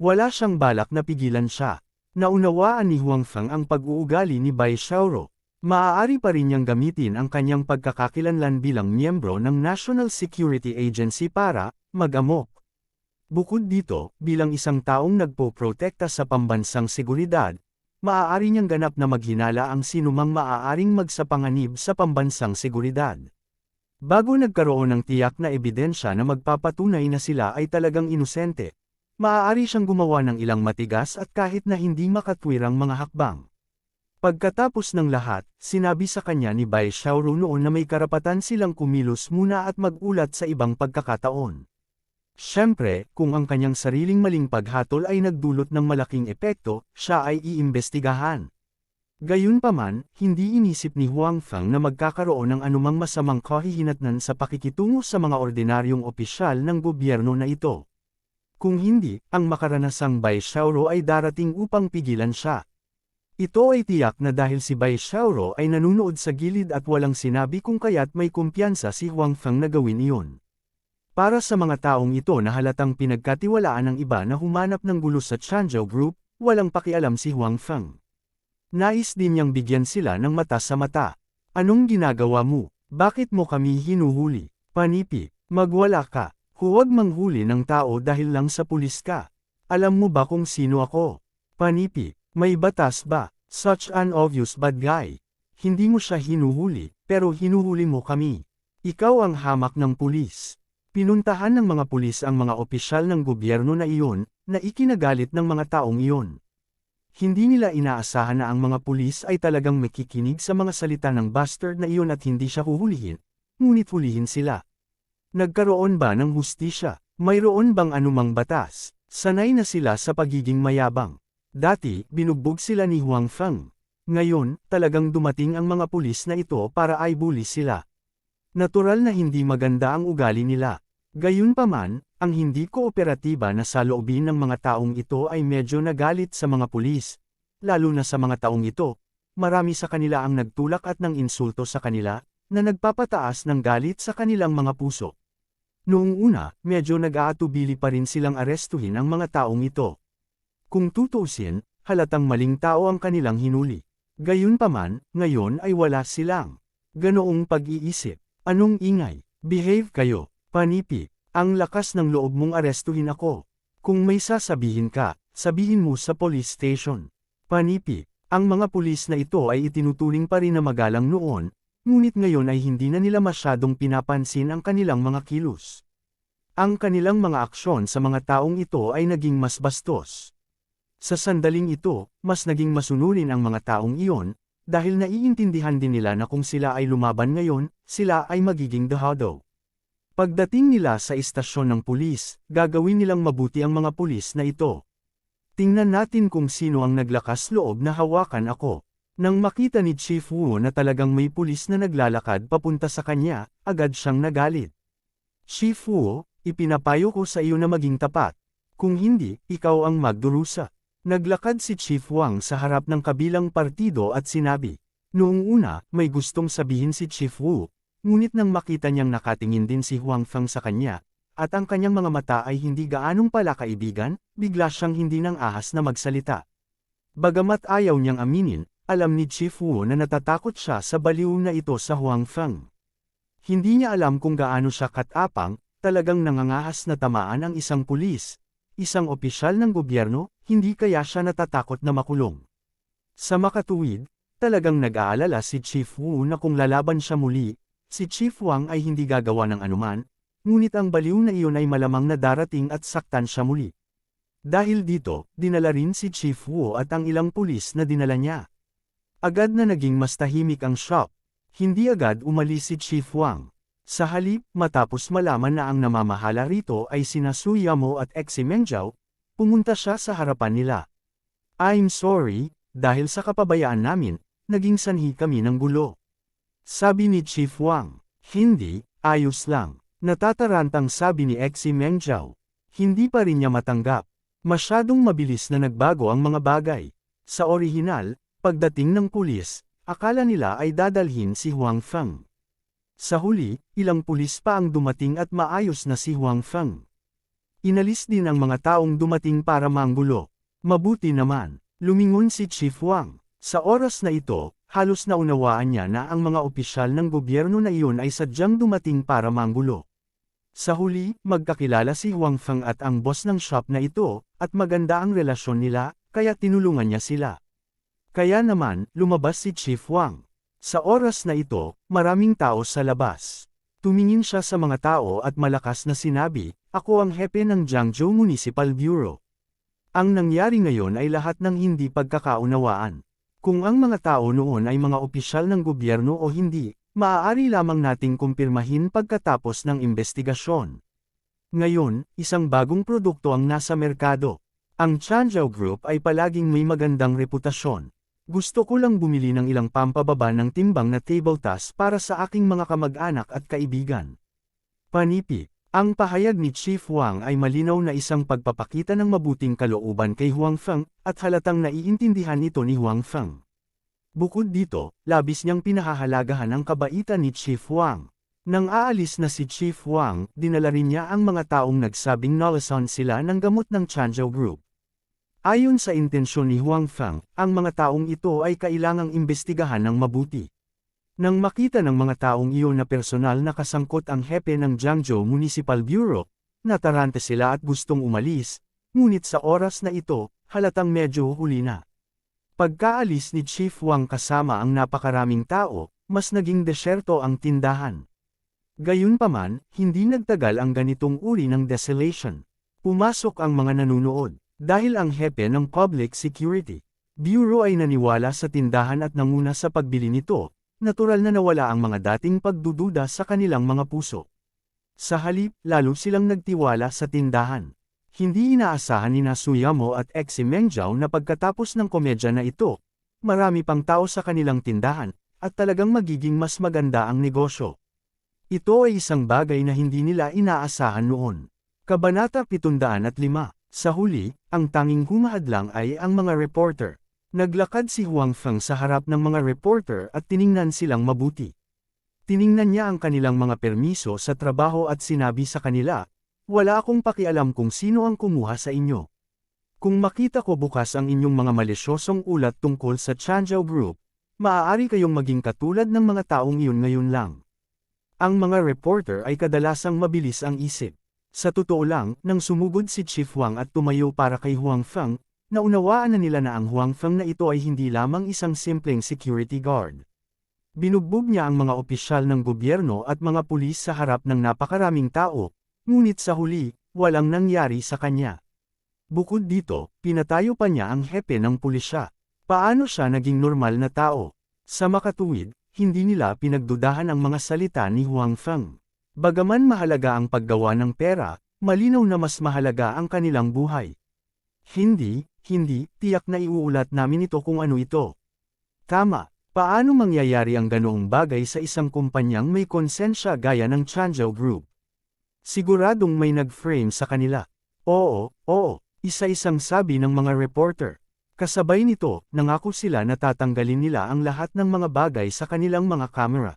Wala siyang balak na pigilan siya. Naunawaan ni Huang Feng ang pag-uugali ni Bai Xiaoro. Maaari pa rin niyang gamitin ang kanyang pagkakakilanlan bilang miyembro ng National Security Agency para mag-amok. Bukod dito, bilang isang taong nagpoprotekta sa pambansang seguridad, maaari niyang ganap na maghinala ang sinumang maaaring magsapanganib sa pambansang seguridad. Bago nagkaroon ng tiyak na ebidensya na magpapatunay na sila ay talagang inosente, maaari siyang gumawa ng ilang matigas at kahit na hindi makatwirang mga hakbang. Pagkatapos ng lahat, sinabi sa kanya ni Bai Xiaoro noon na may karapatan silang kumilos muna at mag-ulat sa ibang pagkakataon. Siyempre, kung ang kanyang sariling maling paghatol ay nagdulot ng malaking epekto, siya ay iimbestigahan. Gayunpaman, hindi inisip ni Huang Feng na magkakaroon ng anumang masamang kahihinatnan sa pakikitungo sa mga ordinaryong opisyal ng gobyerno na ito. Kung hindi, ang makaranasang Bai Xiaoro ay darating upang pigilan siya. Ito ay tiyak na dahil si Bai Xiaoro ay nanunood sa gilid at walang sinabi kung kaya't may kumpiyansa si Huang Feng na gawin iyon. Para sa mga taong ito na halatang pinagkatiwalaan ng iba na humanap ng gulo sa Changzhou Group, walang pakialam si Huang Feng. Nais din niyang bigyan sila ng mata sa mata. Anong ginagawa mo? Bakit mo kami hinuhuli? Panipi, magwala ka. Huwag manghuli ng tao dahil lang sa pulis ka. Alam mo ba kung sino ako? Panipi, may batas ba? Such an obvious bad guy. Hindi mo siya hinuhuli, pero hinuhuli mo kami. Ikaw ang hamak ng pulis. Pinuntahan ng mga pulis ang mga opisyal ng gobyerno na iyon, na ikinagalit ng mga taong iyon. Hindi nila inaasahan na ang mga pulis ay talagang makikinig sa mga salita ng bastard na iyon at hindi siya huhulihin, ngunit hulihin sila. Nagkaroon ba ng hustisya? Mayroon bang anumang batas? Sanay na sila sa pagiging mayabang. Dati, binugbog sila ni Huang Feng. Ngayon, talagang dumating ang mga pulis na ito para aibuli sila. Natural na hindi maganda ang ugali nila. Gayunpaman, ang hindi kooperatiba na saloobin ng mga taong ito ay medyo nagalit sa mga pulis. Lalo na sa mga taong ito, marami sa kanila ang nagtulak at ng insulto sa kanila, na nagpapataas ng galit sa kanilang mga puso. Noong una, medyo nag-aatubili pa rin silang arestuhin ang mga taong ito. Kung tutuusin, halatang maling tao ang kanilang hinuli. Gayunpaman, ngayon ay wala silang ganoong pag-iisip. Anong ingay? Behave kayo. Panipi, ang lakas ng loob mong arestuhin ako. Kung may sasabihin ka, sabihin mo sa police station. Panipi, ang mga pulis na ito ay itinuturing pa rin na magalang noon, ngunit ngayon ay hindi na nila masyadong pinapansin ang kanilang mga kilos. Ang kanilang mga aksyon sa mga taong ito ay naging mas bastos. Sa sandaling ito, mas naging masunurin ang mga taong iyon, dahil naiintindihan din nila na kung sila ay lumaban ngayon, sila ay magiging dehado. Pagdating nila sa istasyon ng pulis, gagawin nilang mabuti ang mga pulis na ito. Tingnan natin kung sino ang naglakas loob na hawakan ako. Nang makita ni Chief Wu na talagang may pulis na naglalakad papunta sa kanya, agad siyang nagalit. Chief Wu, ipinapayo ko sa iyo na maging tapat. Kung hindi, ikaw ang magdurusa. Naglakad si Chief Wang sa harap ng kabilang partido at sinabi. Noong una, may gustong sabihin si Chief Wu, ngunit nang makita niyang nakatingin din si Huang Feng sa kanya, at ang kanyang mga mata ay hindi gaanong pala kaibigan, bigla siyang hindi nang ahas na magsalita. Bagamat ayaw niyang aminin, alam ni Chief Wu na natatakot siya sa baliw na ito sa Huang Feng. Hindi niya alam kung gaano siya katapang, talagang nangangahas na tamaan ang isang pulis, isang opisyal ng gobyerno, hindi kaya siya natatakot na makulong. Sa makatuwid, talagang nag-aalala si Chief Wu na kung lalaban siya muli, si Chief Wang ay hindi gagawa ng anuman, ngunit ang baliw na iyon ay malamang na darating at saktan siya muli. Dahil dito, dinala rin si Chief Wu at ang ilang pulis na dinala niya. Agad na naging mas tahimik ang shop. Hindi agad umalis si Chief Wang. Sa halip, matapos malaman na ang namamahala rito ay sina Su Yamo at Xi Mengjiao, pumunta siya sa harapan nila. I'm sorry, dahil sa kapabayaan namin, naging sanhi kami ng gulo. Sabi ni Chief Wang. Hindi, ayos lang. Natatarantang sabi ni Xi Mengjiao. Hindi pa rin niya matanggap. Masyadong mabilis na nagbago ang mga bagay. Sa orihinal, pagdating ng pulis, akala nila ay dadalhin si Huang Feng. Sa huli, ilang pulis pa ang dumating at maayos na si Huang Feng. Inalis din ang mga taong dumating para manggulo. Mabuti naman, lumingon si Chief Wang. Sa oras na ito, halos naunawaan niya na ang mga opisyal ng gobyerno na iyon ay sadyang dumating para manggulo. Sa huli, magkakilala si Huang Feng at ang boss ng shop na ito, at maganda ang relasyon nila, kaya tinulungan niya sila. Kaya naman, lumabas si Chief Wang. Sa oras na ito, maraming tao sa labas. Tumingin siya sa mga tao at malakas na sinabi, ako ang hepe ng Jiangzhou Municipal Bureau. Ang nangyari ngayon ay lahat ng hindi pagkakaunawaan. Kung ang mga tao noon ay mga opisyal ng gobyerno o hindi, maaari lamang nating kumpirmahin pagkatapos ng investigasyon. Ngayon, isang bagong produkto ang nasa merkado. Ang Changzhou Group ay palaging may magandang reputasyon. Gusto ko lang bumili ng ilang pampababa ng timbang na table task para sa aking mga kamag-anak at kaibigan. Panipi, ang pahayag ni Chief Wang ay malinaw na isang pagpapakita ng mabuting kalooban kay Huang Feng, at halatang naiintindihan ito ni Huang Feng. Bukod dito, labis niyang pinahahalagahan ang kabaitan ni Chief Wang. Nang aalis na si Chief Wang, dinala rin niya ang mga taong nagsabing nalasan sila ng gamot ng Changzhou Group. Ayon sa intensyon ni Huang Feng, ang mga taong ito ay kailangang imbestigahan ng mabuti. Nang makita ng mga taong iyon na personal na kasangkot ang hepe ng Jiangzhou Municipal Bureau, natarante sila at gustong umalis, ngunit sa oras na ito, halatang medyo huli na. Pagkaalis ni Chief Wang kasama ang napakaraming tao, mas naging desyerto ang tindahan. Gayunpaman, hindi nagtagal ang ganitong uri ng desolation. Pumasok ang mga nanunood, dahil ang hepe ng Public Security Bureau ay naniwala sa tindahan at nanguna sa pagbili nito, natural na nawala ang mga dating pagdududa sa kanilang mga puso. Sa halip, lalo silang nagtiwala sa tindahan. Hindi inaasahan ni Su Yamo at Xi Mengjiao na pagkatapos ng komedya na ito, marami pang tao sa kanilang tindahan, at talagang magiging mas maganda ang negosyo. Ito ay isang bagay na hindi nila inaasahan noon. Kabanata 705. Sa huli, ang tanging humahadlang ay ang mga reporter. Naglakad si Huang Feng sa harap ng mga reporter at tiningnan silang mabuti. Tiningnan niya ang kanilang mga permiso sa trabaho at sinabi sa kanila, wala akong pakialam kung sino ang kumuha sa inyo. Kung makita ko bukas ang inyong mga malisyosong ulat tungkol sa Changzhou Group, maaari kayong maging katulad ng mga taong iyon ngayon lang. Ang mga reporter ay kadalasang mabilis ang isip. Sa totoo lang, nang sumugod si Chief Wang at tumayo para kay Huang Feng, naunawaan na nila na ang Huang Feng na ito ay hindi lamang isang simpleng security guard. Binugbog niya ang mga opisyal ng gobyerno at mga pulis sa harap ng napakaraming tao, ngunit sa huli, walang nangyari sa kanya. Bukod dito, pinatayo pa niya ang hepe ng pulisya. Paano siya naging normal na tao? Sa makatuwid, hindi nila pinagdudahan ang mga salita ni Huang Feng. Bagaman mahalaga ang paggawa ng pera, malinaw na mas mahalaga ang kanilang buhay. Hindi, tiyak na iuulat namin ito kung ano ito. Tama, paano mangyayari ang ganoong bagay sa isang kumpanyang may konsensya gaya ng Changzhou Group? Siguradong may nag-frame sa kanila. Oo, isa-isang sabi ng mga reporter. Kasabay nito, nangako sila na tatanggalin nila ang lahat ng mga bagay sa kanilang mga kamera.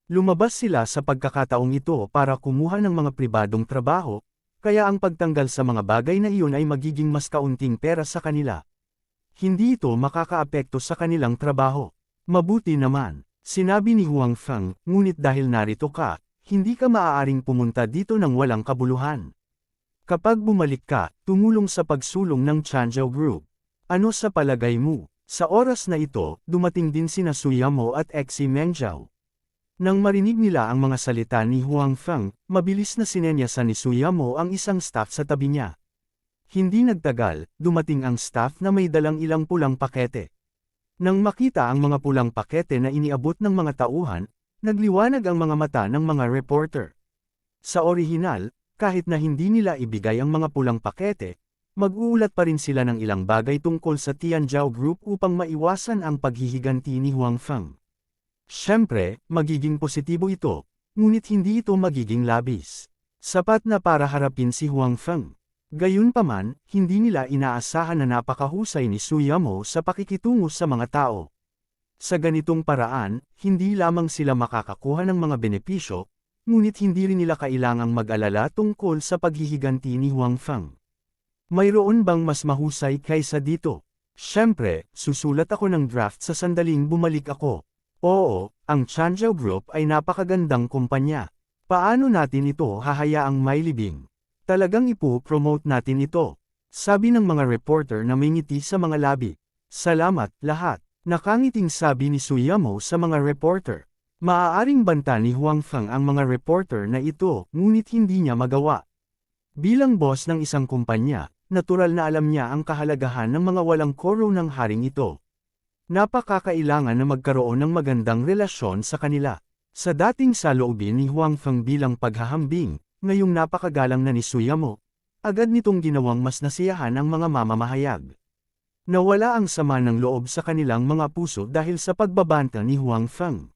Lumabas sila sa pagkakataong ito para kumuha ng mga pribadong trabaho, kaya ang pagtanggal sa mga bagay na iyon ay magiging mas kaunting pera sa kanila. Hindi ito makakaapekto sa kanilang trabaho. Mabuti naman, sinabi ni Huang Feng, ngunit dahil narito ka, hindi ka maaaring pumunta dito ng walang kabuluhan. Kapag bumalik ka, tumulong sa pagsulong ng Changzhou Group. Ano sa palagay mo? Sa oras na ito, dumating din sina Su Yamo at Xi Mengzhou. Nang marinig nila ang mga salita ni Huang Feng, mabilis na sinenyasan ni Su Yamo ang isang staff sa tabi niya. Hindi nagtagal, dumating ang staff na may dalang ilang pulang pakete. Nang makita ang mga pulang pakete na iniabot ng mga tauhan, nagliwanag ang mga mata ng mga reporter. Sa orihinal, kahit na hindi nila ibigay ang mga pulang pakete, mag-uulat pa rin sila ng ilang bagay tungkol sa Tianzhou Group upang maiwasan ang paghihiganti ni Huang Feng. Siyempre, magiging positibo ito, ngunit hindi ito magiging labis. Sapat na para harapin si Huang Feng. Gayunpaman, hindi nila inaasahan na napakahusay ni Su Yamo sa pakikitungo sa mga tao. Sa ganitong paraan, hindi lamang sila makakakuha ng mga benepisyo, ngunit hindi rin nila kailangang mag-alala tungkol sa paghihiganti ni Huang Feng. Mayroon bang mas mahusay kaysa dito? Siyempre, susulat ako ng draft sa sandaling bumalik ako. Oo, ang Changzhou Group ay napakagandang kumpanya. Paano natin ito hahayaang mailibing? Talagang ipo-promote natin ito. Sabi ng mga reporter na may ngiti sa mga labi. Salamat, lahat. Nakangiting sabi ni Su Yamo sa mga reporter. Maaaring banta ni Huang Feng ang mga reporter na ito, ngunit hindi niya magawa. Bilang boss ng isang kumpanya, natural na alam niya ang kahalagahan ng mga walang koro ng haring ito. Napakakailangan na magkaroon ng magandang relasyon sa kanila. Sa dating saloobin ni Huang Feng bilang paghahambing, ngayong napakagalang na ni Su Yamo, agad nitong ginawang mas nasiyahan ang mga mamamahayag. Nawala ang sama ng loob sa kanilang mga puso dahil sa pagbabanta ni Huang Feng.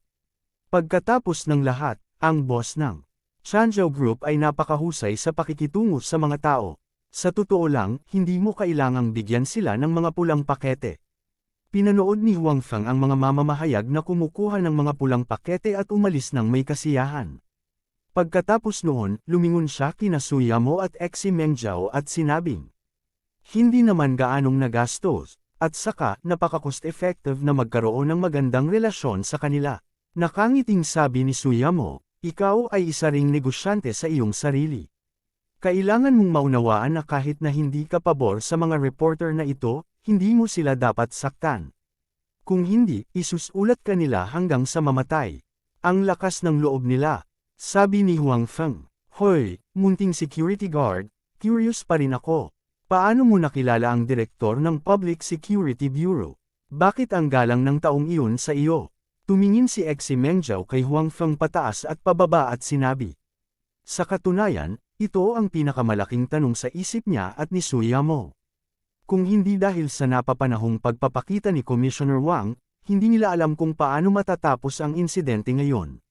Pagkatapos ng lahat, ang boss ng Changzhou Group ay napakahusay sa pakikitungo sa mga tao. Sa totoo lang, hindi mo kailangang bigyan sila ng mga pulang pakete. Pinanood ni Huang Feng ang mga mamamahayag na kumukuha ng mga pulang pakete at umalis ng may kasiyahan. Pagkatapos noon, lumingon siya kina Su Yamo at Xi Mengzhou at sinabing, hindi naman gaanong nagastos, at saka napaka-cost-effective na magkaroon ng magandang relasyon sa kanila. Nakangiting sabi ni Su Yamo, ikaw ay isa ring negosyante sa iyong sarili. Kailangan mong maunawaan na kahit na hindi ka pabor sa mga reporter na ito, hindi mo sila dapat saktan. Kung hindi, isusulat ka nila hanggang sa mamatay. Ang lakas ng loob nila. Sabi ni Huang Feng, hoy, munting security guard, curious pa rin ako. Paano mo nakilala ang direktor ng Public Security Bureau? Bakit ang galang ng taong iyon sa iyo? Tumingin si Xi Mengzhou kay Huang Feng pataas at pababa at sinabi. Sa katunayan, ito ang pinakamalaking tanong sa isip niya at ni Su Yamo. Kung hindi dahil sa napapanahong pagpapakita ni Commissioner Wang, hindi nila alam kung paano matatapos ang insidente ngayon.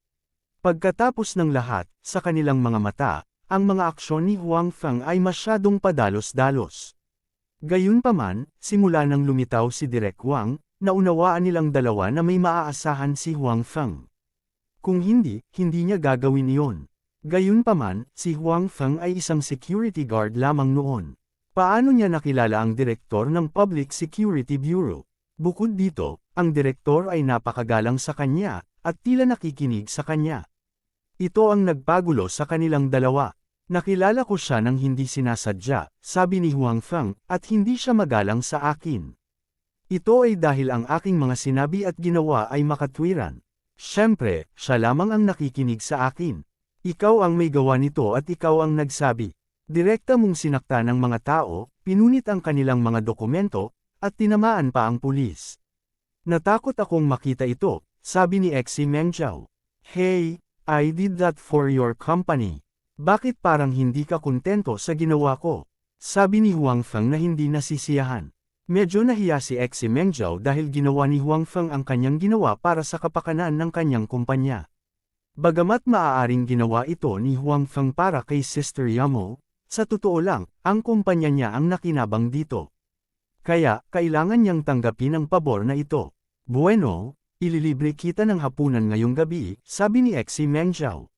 Pagkatapos ng lahat, sa kanilang mga mata, ang mga aksyon ni Huang Feng ay masyadong padalos-dalos. Gayunpaman, simula nang lumitaw si Direk Wang, naunawaan nilang dalawa na may maaasahan si Huang Feng. Kung hindi, hindi niya gagawin iyon. Gayunpaman, si Huang Feng ay isang security guard lamang noon. Paano niya nakilala ang direktor ng Public Security Bureau? Bukod dito, ang direktor ay napakagalang sa kanya, at tila nakikinig sa kanya. Ito ang nagpagulo sa kanilang dalawa. Nakilala ko siya nang hindi sinasadya, sabi ni Huang Feng, at hindi siya magalang sa akin. Ito ay dahil ang aking mga sinabi at ginawa ay makatwiran. Siyempre, siya lamang ang nakikinig sa akin. Ikaw ang may gawa nito at ikaw ang nagsabi. Direkta mong sinakta ng mga tao, pinunit ang kanilang mga dokumento, at tinamaan pa ang pulis. Natakot akong makita ito, sabi ni Exi Meng Zhao. Hey, I did that for your company. Bakit parang hindi ka kontento sa ginawa ko? Sabi ni Huang Feng na hindi nasisiyahan. Medyo nahiya si Exi Meng Zhao dahil ginawa ni Huang Feng ang kanyang ginawa para sa kapakanan ng kanyang kumpanya. Bagamat maaaring ginawa ito ni Huang Feng para kay Sister Yamo, sa totoo lang, ang kumpanya niya ang nakinabang dito. Kaya, kailangan niyang tanggapin ang pabor na ito. Bueno, ililibre kita ng hapunan ngayong gabi, sabi ni Exi Meng Zhao.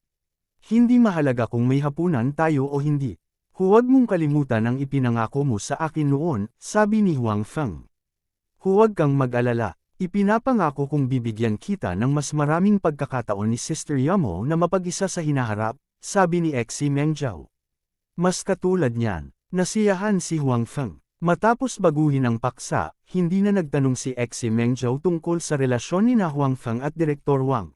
Hindi mahalaga kung may hapunan tayo o hindi. Huwag mong kalimutan ang ipinangako mo sa akin noon, sabi ni Huang Feng. Huwag kang mag-alala, ipinapangako kong bibigyan kita ng mas maraming pagkakataon ni Sister Yamo na mapag-isa sa hinaharap, sabi ni Exi Meng Zhao. Mas katulad niyan, nasiyahan si Huang Feng. Matapos baguhin ang paksa, hindi na nagtanong si Exi Meng Zhao tungkol sa relasyon ni na Huang Feng at Direktor Wang.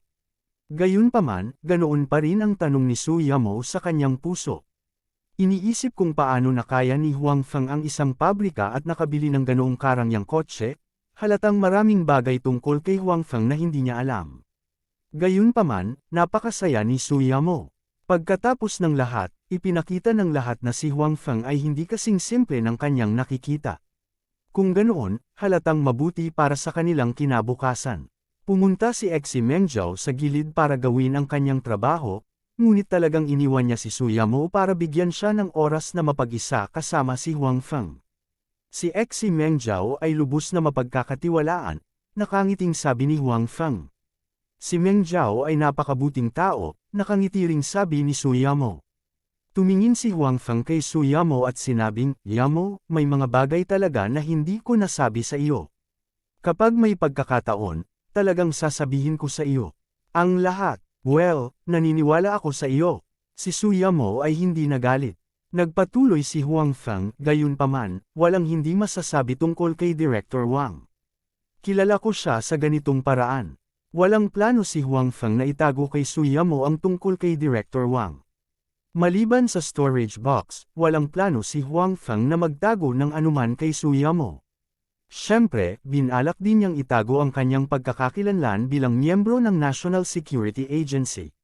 Gayunpaman, ganoon pa rin ang tanong ni Su Yamo sa kanyang puso. Iniisip kung paano nakaya ni Huang Feng ang isang pabrika at nakabili ng ganoong karangyang kotse, halatang maraming bagay tungkol kay Huang Feng na hindi niya alam. Gayunpaman, napakasaya ni Su Yamo. Pagkatapos ng lahat, ipinakita ng lahat na si Huang Feng ay hindi kasing simple ng kanyang nakikita. Kung ganoon, halatang mabuti para sa kanilang kinabukasan. Pumunta si Exi Meng Zhao sa gilid para gawin ang kanyang trabaho, ngunit talagang iniwan niya si Su Yamo para bigyan siya ng oras na mapag-isa kasama si Huang Feng. Si Exi Meng Zhao ay lubos na mapagkakatiwalaan, nakangiting sabi ni Huang Feng. Si Meng Zhao ay napakabuting tao, nakangiti ring sabi ni Su Yamo. Tumingin si Huang Feng kay Su Yamo at sinabing, Yamo, may mga bagay talaga na hindi ko nasabi sa iyo. Kapag may pagkakataon, talagang sasabihin ko sa iyo. Ang lahat. Well, naniniwala ako sa iyo. Si Su Yamo ay hindi nagalit. Nagpatuloy si Huang Feng, gayunpaman, walang hindi masasabi tungkol kay Director Wang. Kilala ko siya sa ganitong paraan. Walang plano si Huang Feng na itago kay Su Yamo ang tungkol kay Director Wang. Maliban sa storage box, walang plano si Huang Feng na magtago ng anuman kay Su Yamo. Siyempre, binalak din niyang itago ang kanyang pagkakakilanlan bilang miyembro ng National Security Agency.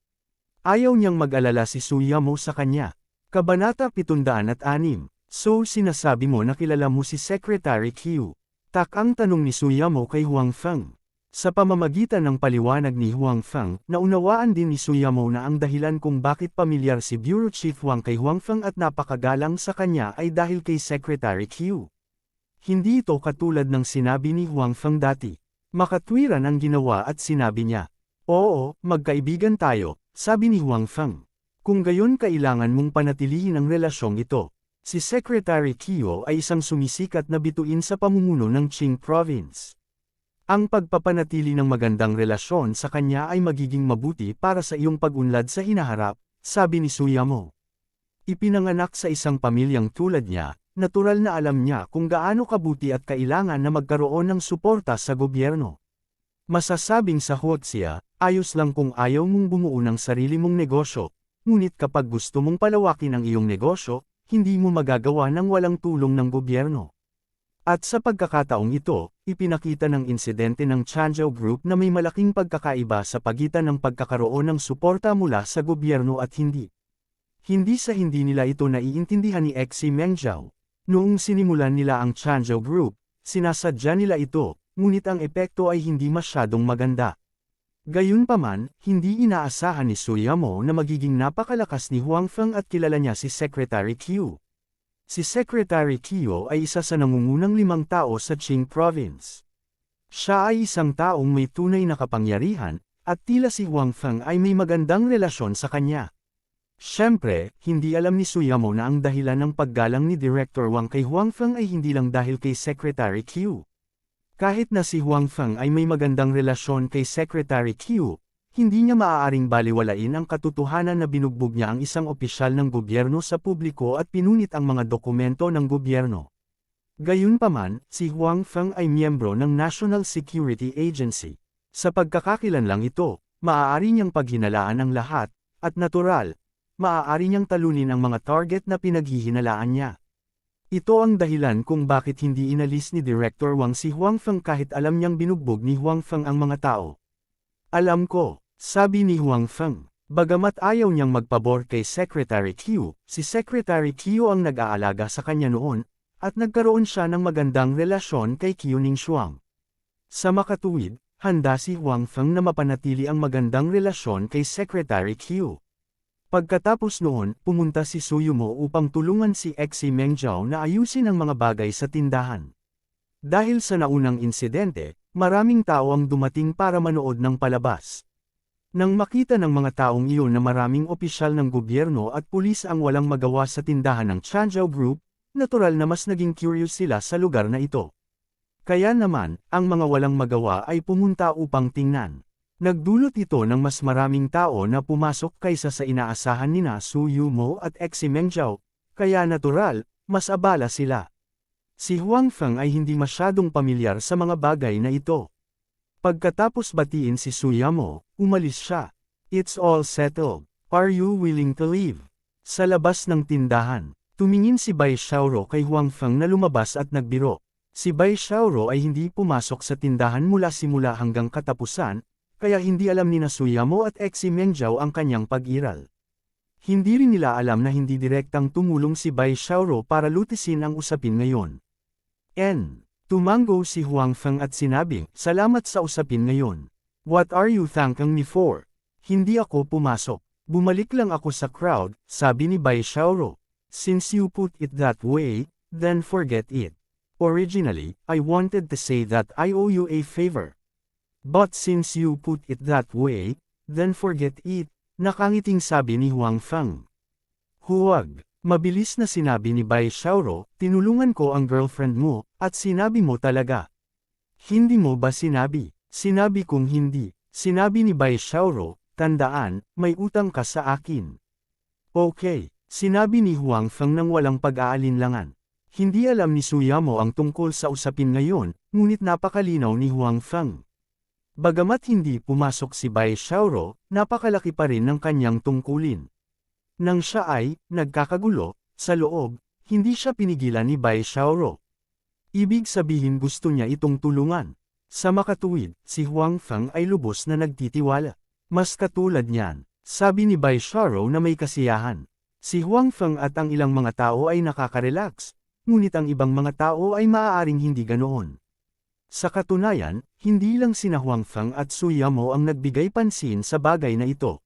Ayaw niyang mag-alala si Su Yamo sa kanya. Kabanata 706. So sinasabi mo na kilala mo si Secretary Q. Tak ang tanong ni Su Yamo kay Huang Feng. Sa pamamagitan ng paliwanag ni Huang Feng, naunawaan din ni Su Yamo na ang dahilan kung bakit pamilyar si Bureau Chief Wang kay Huang Feng at napakagalang sa kanya ay dahil kay Secretary Q. Hindi ito katulad ng sinabi ni Huang Feng dati. Makatwiran ang ginawa at sinabi niya. Oo, magkaibigan tayo, sabi ni Huang Feng. Kung gayon kailangan mong panatilihin ang relasyong ito. Si Secretary Qiu ay isang sumisikat na bituin sa pamumuno ng Qing Province. Ang pagpapanatili ng magandang relasyon sa kanya ay magiging mabuti para sa iyong pag-unlad sa hinaharap, sabi ni Su Yamo. Ipinanganak sa isang pamilyang tulad niya, natural na alam niya kung gaano kabuti at kailangan na magkaroon ng suporta sa gobyerno. Masasabing sa Huoxia, ayos lang kung ayaw mong bumuo ng sarili mong negosyo, ngunit kapag gusto mong palawakin ang iyong negosyo, hindi mo magagawa ng walang tulong ng gobyerno. At sa pagkakataong ito, ipinakita ng insidente ng Changzhou Group na may malaking pagkakaiba sa pagitan ng pagkakaroon ng suporta mula sa gobyerno at hindi. Hindi nila ito naiintindihan ni Exi Meng Zhao. Noong sinimulan nila ang Changzhou Group, sinasadya nila ito, ngunit ang epekto ay hindi masyadong maganda. Gayunpaman, hindi inaasahan ni Su Yamo na magiging napakalakas ni Huang Feng at kilala niya si Secretary Qiu. Si Secretary Qiu ay isa sa nangungunang 5 tao sa Qing Province. Siya ay isang taong may tunay na kapangyarihan, at tila si Huang Feng ay may magandang relasyon sa kanya. Siyempre, hindi alam ni Su Yamo na ang dahilan ng paggalang ni Director Wang kay Huang Feng ay hindi lang dahil kay Secretary Qiu. Kahit na si Huang Feng ay may magandang relasyon kay Secretary Qiu, hindi niya maaaring baliwalain ang katotohanan na binugbog niya ang isang opisyal ng gobyerno sa publiko at pinunit ang mga dokumento ng gobyerno. Gayunpaman, si Huang Feng ay miyembro ng National Security Agency. Sa pagkakakilanlang ito, maaari niyang paghinalaan ang lahat, at natural, maaari niyang talunin ang mga target na pinaghihinalaan niya. Ito ang dahilan kung bakit hindi inalis ni Director Wang si Huang Feng kahit alam niyang binugbog ni Huang Feng ang mga tao. Alam ko, sabi ni Huang Feng. Bagamat ayaw niyang magpabor kay Secretary Qiu, si Secretary Qiu ang nag-aalaga sa kanya noon, at nagkaroon siya ng magandang relasyon kay Qiu Ningshuang. Sa makatuwid, handa si Huang Feng na mapanatili ang magandang relasyon kay Secretary Qiu. Pagkatapos noon, pumunta si Su Yumo upang tulungan si Xi Mengjiao na ayusin ang mga bagay sa tindahan. Dahil sa naunang insidente, maraming tao ang dumating para manood ng palabas. Nang makita ng mga taong iyon na maraming opisyal ng gobyerno at pulis ang walang magawa sa tindahan ng Changzhou Group, natural na mas naging curious sila sa lugar na ito. Kaya naman, ang mga walang magawa ay pumunta upang tingnan. Nagdulot ito ng mas maraming tao na pumasok kaysa sa inaasahan nina Su Yumo at Xi Mengjiao, kaya natural, mas abala sila. Si Huang Feng ay hindi masyadong pamilyar sa mga bagay na ito. Pagkatapos batiin si Su Yumo, umalis siya. It's all settled. Are you willing to leave? Sa labas ng tindahan, tumingin si Bai Xiaoro kay Huang Feng na lumabas at nagbiro. Si Bai Xiaoro ay hindi pumasok sa tindahan mula simula hanggang katapusan, kaya hindi alam ni Su Yumo at Xi Mengjiao ang kanyang pag-iral. Hindi rin nila alam na hindi direktang tumulong si Bai Xiaoro para lutisin ang usapin ngayon. Tumango si Huang Feng at sinabi, "Salamat sa usapin ngayon. What are you thanking me for?" Hindi ako pumasok. Bumalik lang ako sa crowd, sabi ni Bai Xiaoro. Since you put it that way, then forget it. Originally, I wanted to say that I owe you a favor. But since you put it that way, then forget it, nakangiting sabi ni Huang Feng. Huwag, mabilis na sinabi ni Bai Xiaoro, tinulungan ko ang girlfriend mo, at sinabi mo talaga. Hindi mo ba sinabi? Sinabi kong hindi. Sinabi ni Bai Xiaoro, tandaan, may utang ka sa akin. Okay, sinabi ni Huang Feng nang walang pag-aalinlangan. Hindi alam ni Su Yumo ang tungkol sa usapin ngayon, ngunit napakalinaw ni Huang Feng. Bagamat hindi pumasok si Bai Xiaoro, napakalaki pa rin ng kanyang tungkulin. Nang siya ay nagkakagulo sa loob, hindi siya pinigilan ni Bai Xiaoro. Ibig sabihin gusto niya itong tulungan. Sa makatuwid, si Huang Feng ay lubos na nagtitiwala. Mas katulad niyan, sabi ni Bai Xiaoro na may kasiyahan. Si Huang Feng at ang ilang mga tao ay nakaka-relax, ngunit ang ibang mga tao ay maaaring hindi ganoon. Sa katunayan, hindi lang sina Huang Feng at Su Yumo ang nagbigay pansin sa bagay na ito.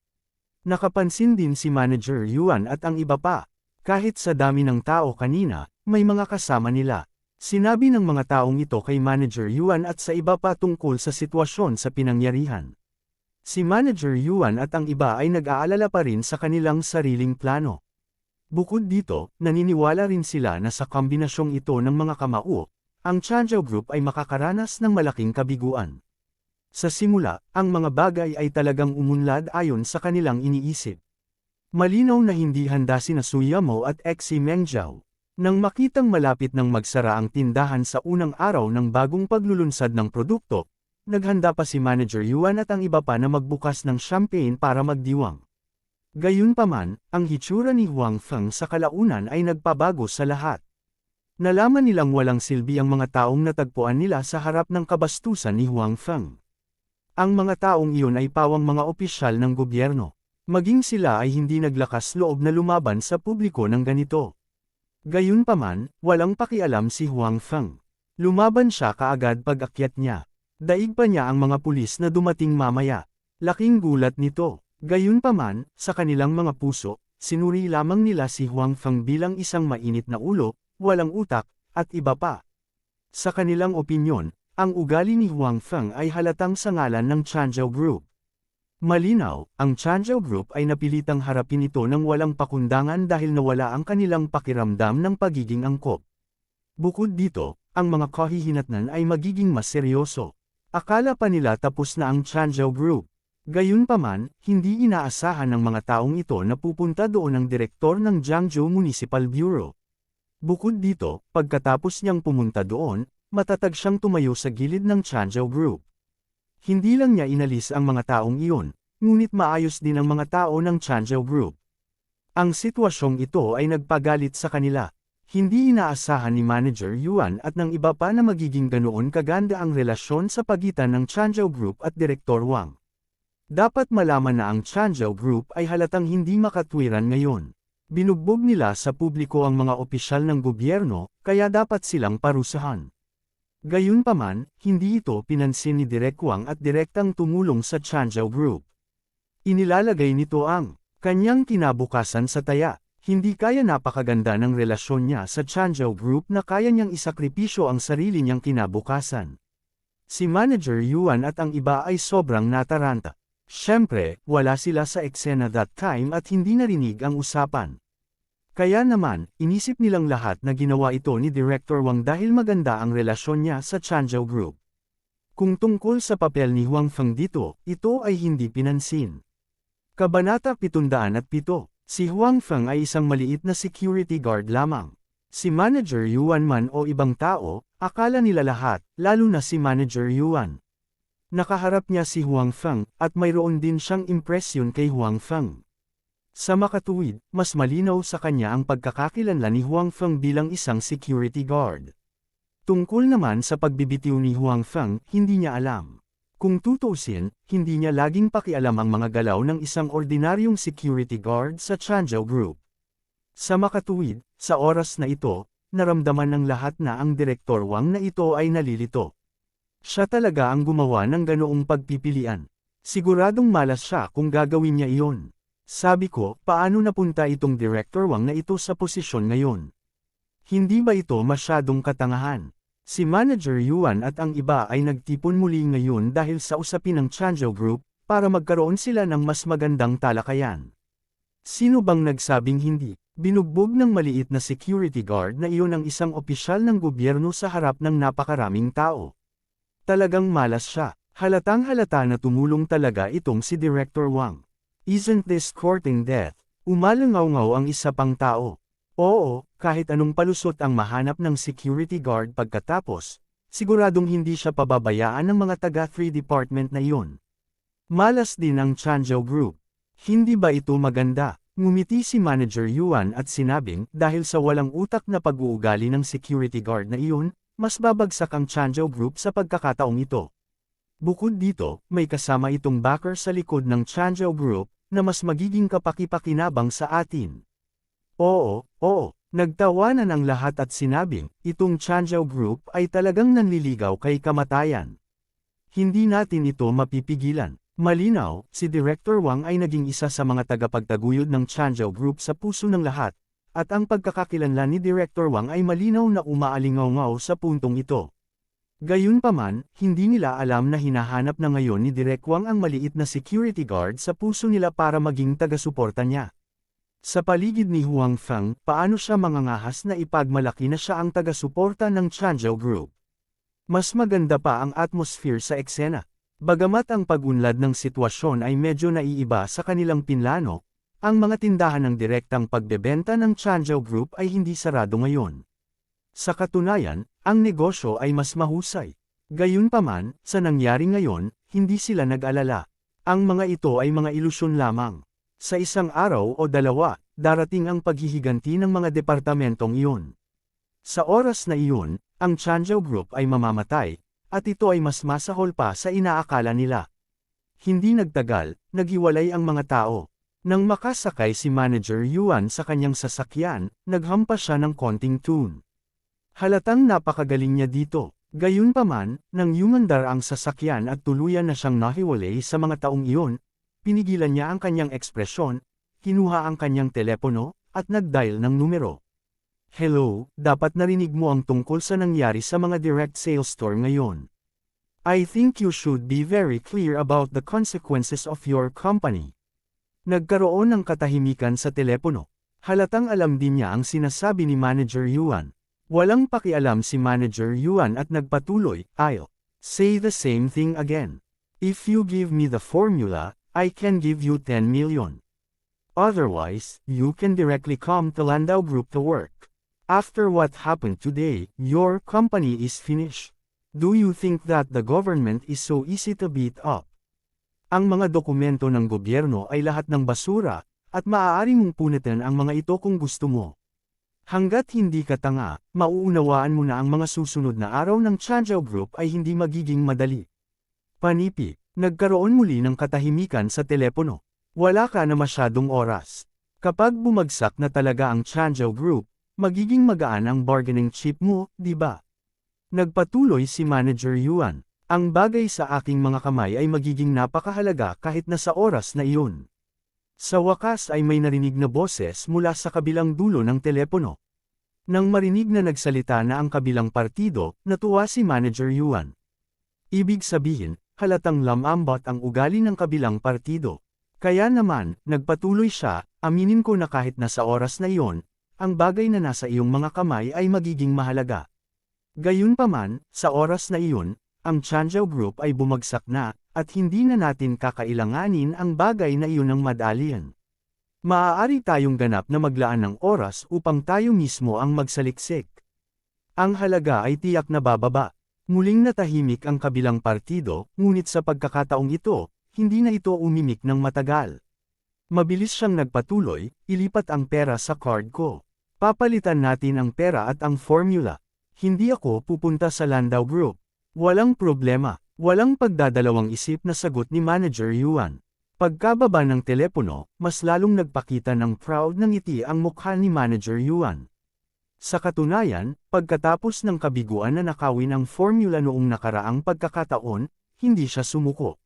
Nakapansin din si Manager Yuan at ang iba pa. Kahit sa dami ng tao kanina, may mga kasama nila. Sinabi ng mga taong ito kay Manager Yuan at sa iba pa tungkol sa sitwasyon sa pinangyarihan. Si Manager Yuan at ang iba ay nag-aalala pa rin sa kanilang sariling plano. Bukod dito, naniniwala rin sila na sa kombinasyong ito ng mga kamao, ang Changzhou Group ay makakaranas ng malaking kabiguan. Sa simula, ang mga bagay ay talagang umunlad ayon sa kanilang iniisip. Malinaw na hindi handa sina Su Yumo at Xi Mengjiao. Nang makitang malapit ng magsara ang tindahan sa unang araw ng bagong paglulunsad ng produkto, naghanda pa si Manager Yuan at ang iba pa na magbukas ng champagne para magdiwang. Gayunpaman, ang hitsura ni Huang Feng sa kalaunan ay nagpabago sa lahat. Nalaman nilang walang silbi ang mga taong natagpuan nila sa harap ng kabastusan ni Huang Feng. Ang mga taong iyon ay pawang mga opisyal ng gobyerno. Maging sila ay hindi naglakas loob na lumaban sa publiko ng ganito. Gayunpaman, walang pakialam si Huang Feng. Lumaban siya kaagad pag-akyat niya. Daig pa niya ang mga pulis na dumating mamaya. Laking gulat nito. Gayunpaman, sa kanilang mga puso, sinuri lamang nila si Huang Feng bilang isang mainit na ulo, walang utak, at iba pa. Sa kanilang opinyon, ang ugali ni Huang Feng ay halatang sa ngalan ng Changzhou Group. Malinaw, ang Changzhou Group ay napilitang harapin ito ng walang pakundangan dahil nawala ang kanilang pakiramdam ng pagiging angkop. Bukod dito, ang mga kahihinatnan ay magiging mas seryoso. Akala pa nila tapos na ang Changzhou Group. Gayunpaman, hindi inaasahan ng mga taong ito na pupunta doon ang direktor ng Jiangzhou Municipal Bureau. Bukod dito, pagkatapos niyang pumunta doon, matatag siyang tumayo sa gilid ng Changzhou Group. Hindi lang niya inalis ang mga taong iyon, ngunit maayos din ang mga tao ng Changzhou Group. Ang sitwasyong ito ay nagpagalit sa kanila. Hindi inaasahan ni Manager Yuan at ng iba pa na magiging ganoon kaganda ang relasyon sa pagitan ng Changzhou Group at Direktor Wang. Dapat malaman na ang Changzhou Group ay halatang hindi makatwiran ngayon. Binugbog nila sa publiko ang mga opisyal ng gobyerno, kaya dapat silang parusahan. Gayunpaman, hindi ito pinansin ni Direk Wang at direktang tumulong sa Changzhou Group. Inilalagay nito ang kanyang kinabukasan sa taya. Hindi kaya napakaganda ng relasyon niya sa Changzhou Group na kaya niyang isakripisyo ang sarili niyang kinabukasan. Si Manager Yuan at ang iba ay sobrang nataranta. Siyempre, wala sila sa eksena that time at hindi narinig ang usapan. Kaya naman, inisip nilang lahat na ginawa ito ni Director Wang dahil maganda ang relasyon niya sa Changzhou Group. Kung tungkol sa papel ni Huang Feng dito, ito ay hindi pinansin. Kabanata 707. Si Huang Feng ay isang maliit na security guard lamang. Si Manager Yuan man o ibang tao, akala nila lahat, lalo na si Manager Yuan. Nakaharap niya si Huang Feng, at mayroon din siyang impresyon kay Huang Feng. Sa makatuwid, mas malinaw sa kanya ang pagkakakilanlan ni Huang Feng bilang isang security guard. Tungkol naman sa pagbibitiw ni Huang Feng, hindi niya alam. Kung tutuusin, hindi niya laging pakialam ang mga galaw ng isang ordinaryong security guard sa Changzhou Group. Sa makatuwid, sa oras na ito, naramdaman ng lahat na ang Direktor Wang na ito ay nalilito. Siya talaga ang gumawa ng ganoong pagpipilian. Siguradong malas siya kung gagawin niya iyon. Sabi ko, paano napunta itong Director Wang na ito sa posisyon ngayon? Hindi ba ito masyadong katangahan? Si Manager Yuan at ang iba ay nagtipon muli ngayon dahil sa usapin ng Changzhou Group, para magkaroon sila ng mas magandang talakayan. Sino bang nagsabing hindi? Binugbog ng maliit na security guard na iyon ang isang opisyal ng gobyerno sa harap ng napakaraming tao. Talagang malas siya. Halatang halata na tumulong talaga itong si Director Wang. Isn't this courting death? Umalangaw-ngaw ang isa pang tao. Oo, kahit anong palusot ang mahanap ng security guard pagkatapos, siguradong hindi siya pababayaan ng mga taga-3 department na iyon. Malas din ang Changzhou Group. Hindi ba ito maganda? Ngumiti si Manager Yuan at sinabing, dahil sa walang utak na pag-uugali ng security guard na iyon, mas babagsak ang Changzhou Group sa pagkakataong ito. Bukod dito, may kasama itong backer sa likod ng Changzhou Group, na mas magiging kapaki-pakinabang sa atin. Oo, nagtawanan ang lahat at sinabing, itong Changzhou Group ay talagang nanliligaw kay kamatayan. Hindi natin ito mapipigilan. Malinaw, si Director Wang ay naging isa sa mga tagapagtaguyod ng Changzhou Group sa puso ng lahat, at ang pagkakakilanlan ni Director Wang ay malinaw na umaalingaw-ngaw sa puntong ito. Gayunpaman, hindi nila alam na hinahanap na ngayon ni Direk Wang ang maliit na security guard sa puso nila para maging taga-suporta niya. Sa paligid ni Huang Feng, paano siya mangangahas na ipagmalaki na siya ang taga-suporta ng Changzhou Group? Mas maganda pa ang atmosphere sa eksena. Bagamat ang pag-unlad ng sitwasyon ay medyo naiiba sa kanilang pinlano, ang mga tindahan ng direktang pagbebenta ng Changzhou Group ay hindi sarado ngayon. Sa katunayan, ang negosyo ay mas mahusay. Gayunpaman, sa nangyari ngayon, hindi sila nag-alala. Ang mga ito ay mga ilusyon lamang. Sa isang araw o dalawa, darating ang paghihiganti ng mga departamentong iyon. Sa oras na iyon, ang Changzhou Group ay mamamatay, at ito ay mas masahol pa sa inaakala nila. Hindi nagtagal, naghiwalay ang mga tao. Nang makasakay si Manager Yuan sa kanyang sasakyan, naghampas siya ng konting tune. Halatang napakagaling niya dito. Gayunpaman, nang yumandar ang sasakyan at tuluyan na siyang nahiwalay sa mga taong iyon, pinigilan niya ang kanyang ekspresyon, kinuha ang kanyang telepono, at nag-dial ng numero. Hello, dapat narinig mo ang tungkol sa nangyari sa mga direct sales store ngayon. I think you should be very clear about the consequences of your company. Nagkaroon ng katahimikan sa telepono. Halatang alam din niya ang sinasabi ni Manager Yuan. Walang pakialam si Manager Yuan at nagpatuloy, I'll say the same thing again. If you give me the formula, I can give you 10 million. Otherwise, you can directly come to Landau Group to work. After what happened today, your company is finished. Do you think that the government is so easy to beat up? Ang mga dokumento ng gobyerno ay lahat ng basura, at maaari mong punitin ang mga ito kung gusto mo. Hanggat hindi ka tanga, mauunawaan mo na ang mga susunod na araw ng Chanzhou Group ay hindi magiging madali. Panipi, nagkaroon muli ng katahimikan sa telepono. Wala ka na masyadong oras. Kapag bumagsak na talaga ang Chanzhou Group, magiging magaan ang bargaining chip mo, di ba? Nagpatuloy si Manager Yuan. Ang bagay sa aking mga kamay ay magiging napakahalaga kahit na sa oras na iyon. Sa wakas ay may narinig na boses mula sa kabilang dulo ng telepono. Nang marinig na nagsalita na ang kabilang partido, natuwa si Manager Yuan. Ibig sabihin, halatang lamambot ang ugali ng kabilang partido. Kaya naman, nagpatuloy siya, aminin ko na kahit na sa oras na iyon, ang bagay na nasa iyong mga kamay ay magiging mahalaga. Gayunpaman, sa oras na iyon, ang Chanzhou Group ay bumagsak na, at hindi na natin kakailanganin ang bagay na iyon ng madalian. Maaari tayong ganap na maglaan ng oras upang tayo mismo ang magsaliksik. Ang halaga ay tiyak na bababa. Muling natahimik ang kabilang partido, ngunit sa pagkakataong ito, hindi na ito umimik ng matagal. Mabilis siyang nagpatuloy, ilipat ang pera sa card ko. Papalitan natin ang pera at ang formula. Hindi ako pupunta sa Landau Group. Walang problema, walang pagdadalawang isip na sagot ni Manager Yuan. Pagkababa ng telepono, mas lalong nagpakita ng proud ng ngiti ang mukha ni Manager Yuan. Sa katunayan, pagkatapos ng kabiguan na nakawin ang formula noong nakaraang pagkakataon, hindi siya sumuko.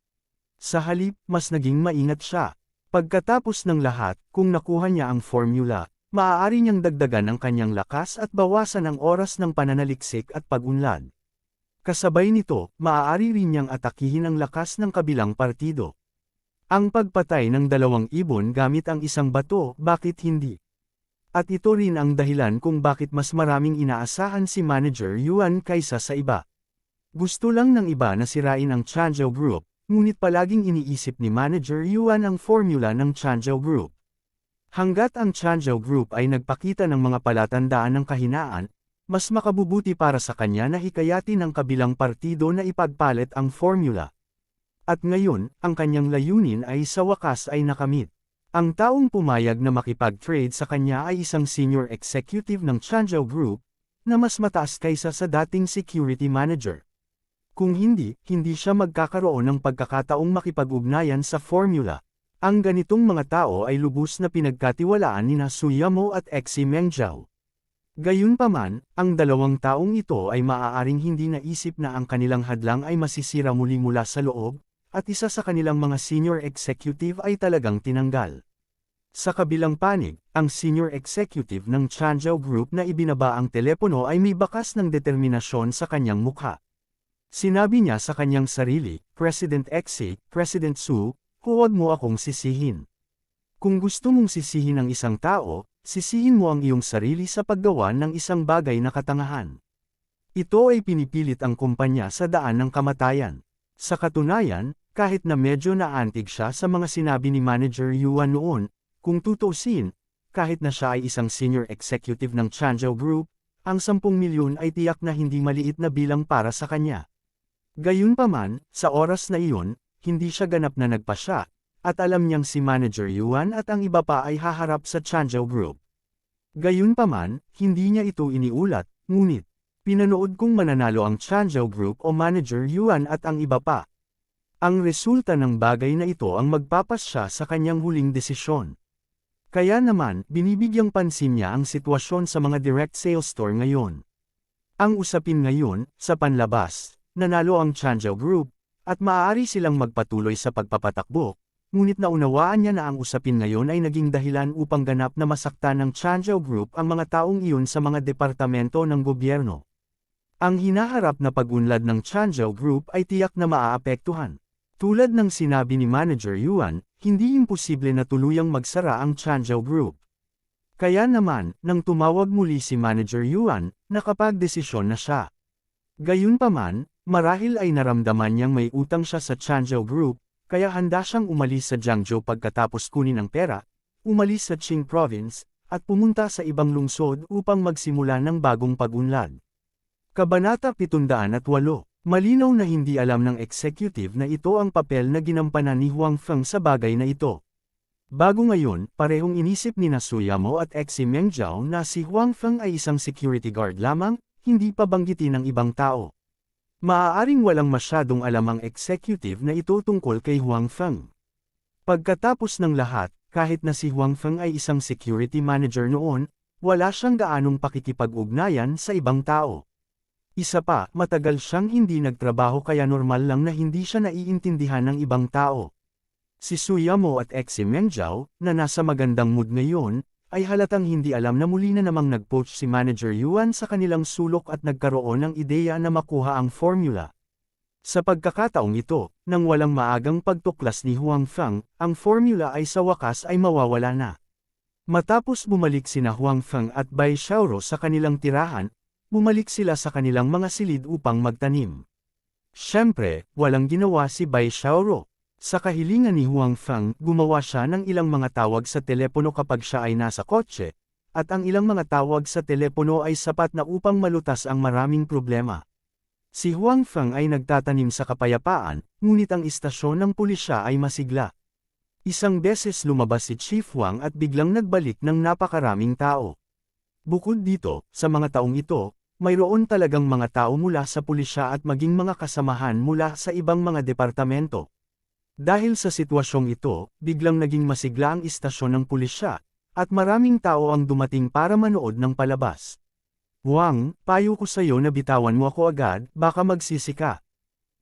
Sa halip, mas naging maingat siya. Pagkatapos ng lahat, kung nakuha niya ang formula, maaari niyang dagdagan ang kanyang lakas at bawasan ang oras ng pananaliksik at pag-unlad. Kasabay nito, maaari rin niyang atakihin ang lakas ng kabilang partido. Ang pagpatay ng dalawang ibon gamit ang isang bato, bakit hindi? At ito rin ang dahilan kung bakit mas maraming inaasahan si Manager Yuan kaysa sa iba. Gusto lang ng iba na sirain ang Chanzhou Group, ngunit palaging iniisip ni Manager Yuan ang formula ng Chanzhou Group. Hanggat ang Chanzhou Group ay nagpakita ng mga palatandaan ng kahinaan, mas makabubuti para sa kanya na hikayatin ang kabilang partido na ipagpalit ang formula. At ngayon, ang kanyang layunin ay sa wakas ay nakamit. Ang taong pumayag na makipag-trade sa kanya ay isang senior executive ng Chanzhou Group, na mas mataas kaysa sa dating security manager. Kung hindi siya magkakaroon ng pagkakataong makipag-ugnayan sa formula. Ang ganitong mga tao ay lubos na pinagkatiwalaan ni Su Yamo at Xi Mengzhao. Gayunpaman, ang dalawang taong ito ay maaaring hindi naisip na ang kanilang hadlang ay masisira muli mula sa loob, at isa sa kanilang mga senior executive ay talagang tinanggal. Sa kabilang panig, ang senior executive ng Chanzhou Group na ibinaba ang telepono ay may bakas ng determinasyon sa kanyang mukha. Sinabi niya sa kanyang sarili, President Xi, President Su, huwag mo akong sisihin. Kung gusto mong sisihin ang isang tao, sisihin mo ang iyong sarili sa paggawa ng isang bagay na katangahan. Ito ay pinipilit ang kumpanya sa daan ng kamatayan. Sa katunayan, kahit na medyo naantig siya sa mga sinabi ni Manager Yuan noon, kung tutuusin, kahit na siya ay isang senior executive ng Chanzhou Group, ang 10 milyon ay tiyak na hindi maliit na bilang para sa kanya. Gayunpaman, sa oras na iyon, hindi siya ganap na nagpasya, at alam niyang si Manager Yuan at ang iba pa ay haharap sa Chanzhou Group. Gayunpaman, hindi niya ito iniulat, ngunit, pinanood kung mananalo ang Chanzhou Group o Manager Yuan at ang iba pa. Ang resulta ng bagay na ito ang magpapasya sa kanyang huling desisyon. Kaya naman, binibigyang pansin niya ang sitwasyon sa mga direct sales store ngayon. Ang usapin ngayon, sa panlabas, nanalo ang Chanzhou Group, at maaari silang magpatuloy sa pagpapatakbo. Ngunit naunawaan niya na ang usapin ngayon ay naging dahilan upang ganap na masaktan ng Chanzhou Group ang mga taong iyon sa mga departamento ng gobyerno. Ang hinaharap na pag-unlad ng Chanzhou Group ay tiyak na maaapektuhan. Tulad ng sinabi ni Manager Yuan, hindi imposible na tuluyang magsara ang Chanzhou Group. Kaya naman, nang tumawag muli si Manager Yuan, nakapagdesisyon na siya. Gayunpaman, marahil ay naramdaman niyang may utang siya sa Chanzhou Group, kaya handa siyang umalis sa Jiangzhou pagkatapos kunin ang pera, umalis sa Qing Province, at pumunta sa ibang lungsod upang magsimula ng bagong pag-unlad. Kabanata 708. Malinaw na hindi alam ng executive na ito ang papel na ginampanan ni Huang Feng sa bagay na ito. Bago ngayon, parehong inisip ni Suyamo at Xi Mengjiao na si Huang Feng ay isang security guard lamang, hindi pa banggitin ng ibang tao. Maaaring walang masyadong alam ang executive na ito tungkol kay Huang Feng. Pagkatapos ng lahat, kahit na si Huang Feng ay isang security manager noon, wala siyang gaanong pakikipag-ugnayan sa ibang tao. Isa pa, matagal siyang hindi nagtrabaho kaya normal lang na hindi siya naiintindihan ng ibang tao. Si Suyamo at Xi Mengjiao, na nasa magandang mood ngayon, ay halatang hindi alam na muli na namang nag-poach si Manager Yuan sa kanilang sulok at nagkaroon ng ideya na makuha ang formula. Sa pagkakataong ito, nang walang maagang pagtuklas ni Huang Feng, ang formula ay sa wakas ay mawawala na. Matapos bumalik sina Huang Feng at Bai Xiaoro sa kanilang tirahan, bumalik sila sa kanilang mga silid upang magtanim. Siyempre, walang ginawa si Bai Xiaoro. Sa kahilingan ni Huang Feng, gumawa siya ng ilang mga tawag sa telepono kapag siya ay nasa kotse, at ang ilang mga tawag sa telepono ay sapat na upang malutas ang maraming problema. Si Huang Feng ay nagtatanim sa kapayapaan, ngunit ang istasyon ng pulisya ay masigla. Isang beses lumabas si Chief Huang at biglang nagbalik ng napakaraming tao. Bukod dito, sa mga taong ito, mayroon talagang mga tao mula sa pulisya at maging mga kasamahan mula sa ibang mga departamento. Dahil sa sitwasyong ito, biglang naging masigla ang istasyon ng pulisya, at maraming tao ang dumating para manood ng palabas. Huang, payo ko sa'yo na bitawan mo ako agad, baka magsisi ka.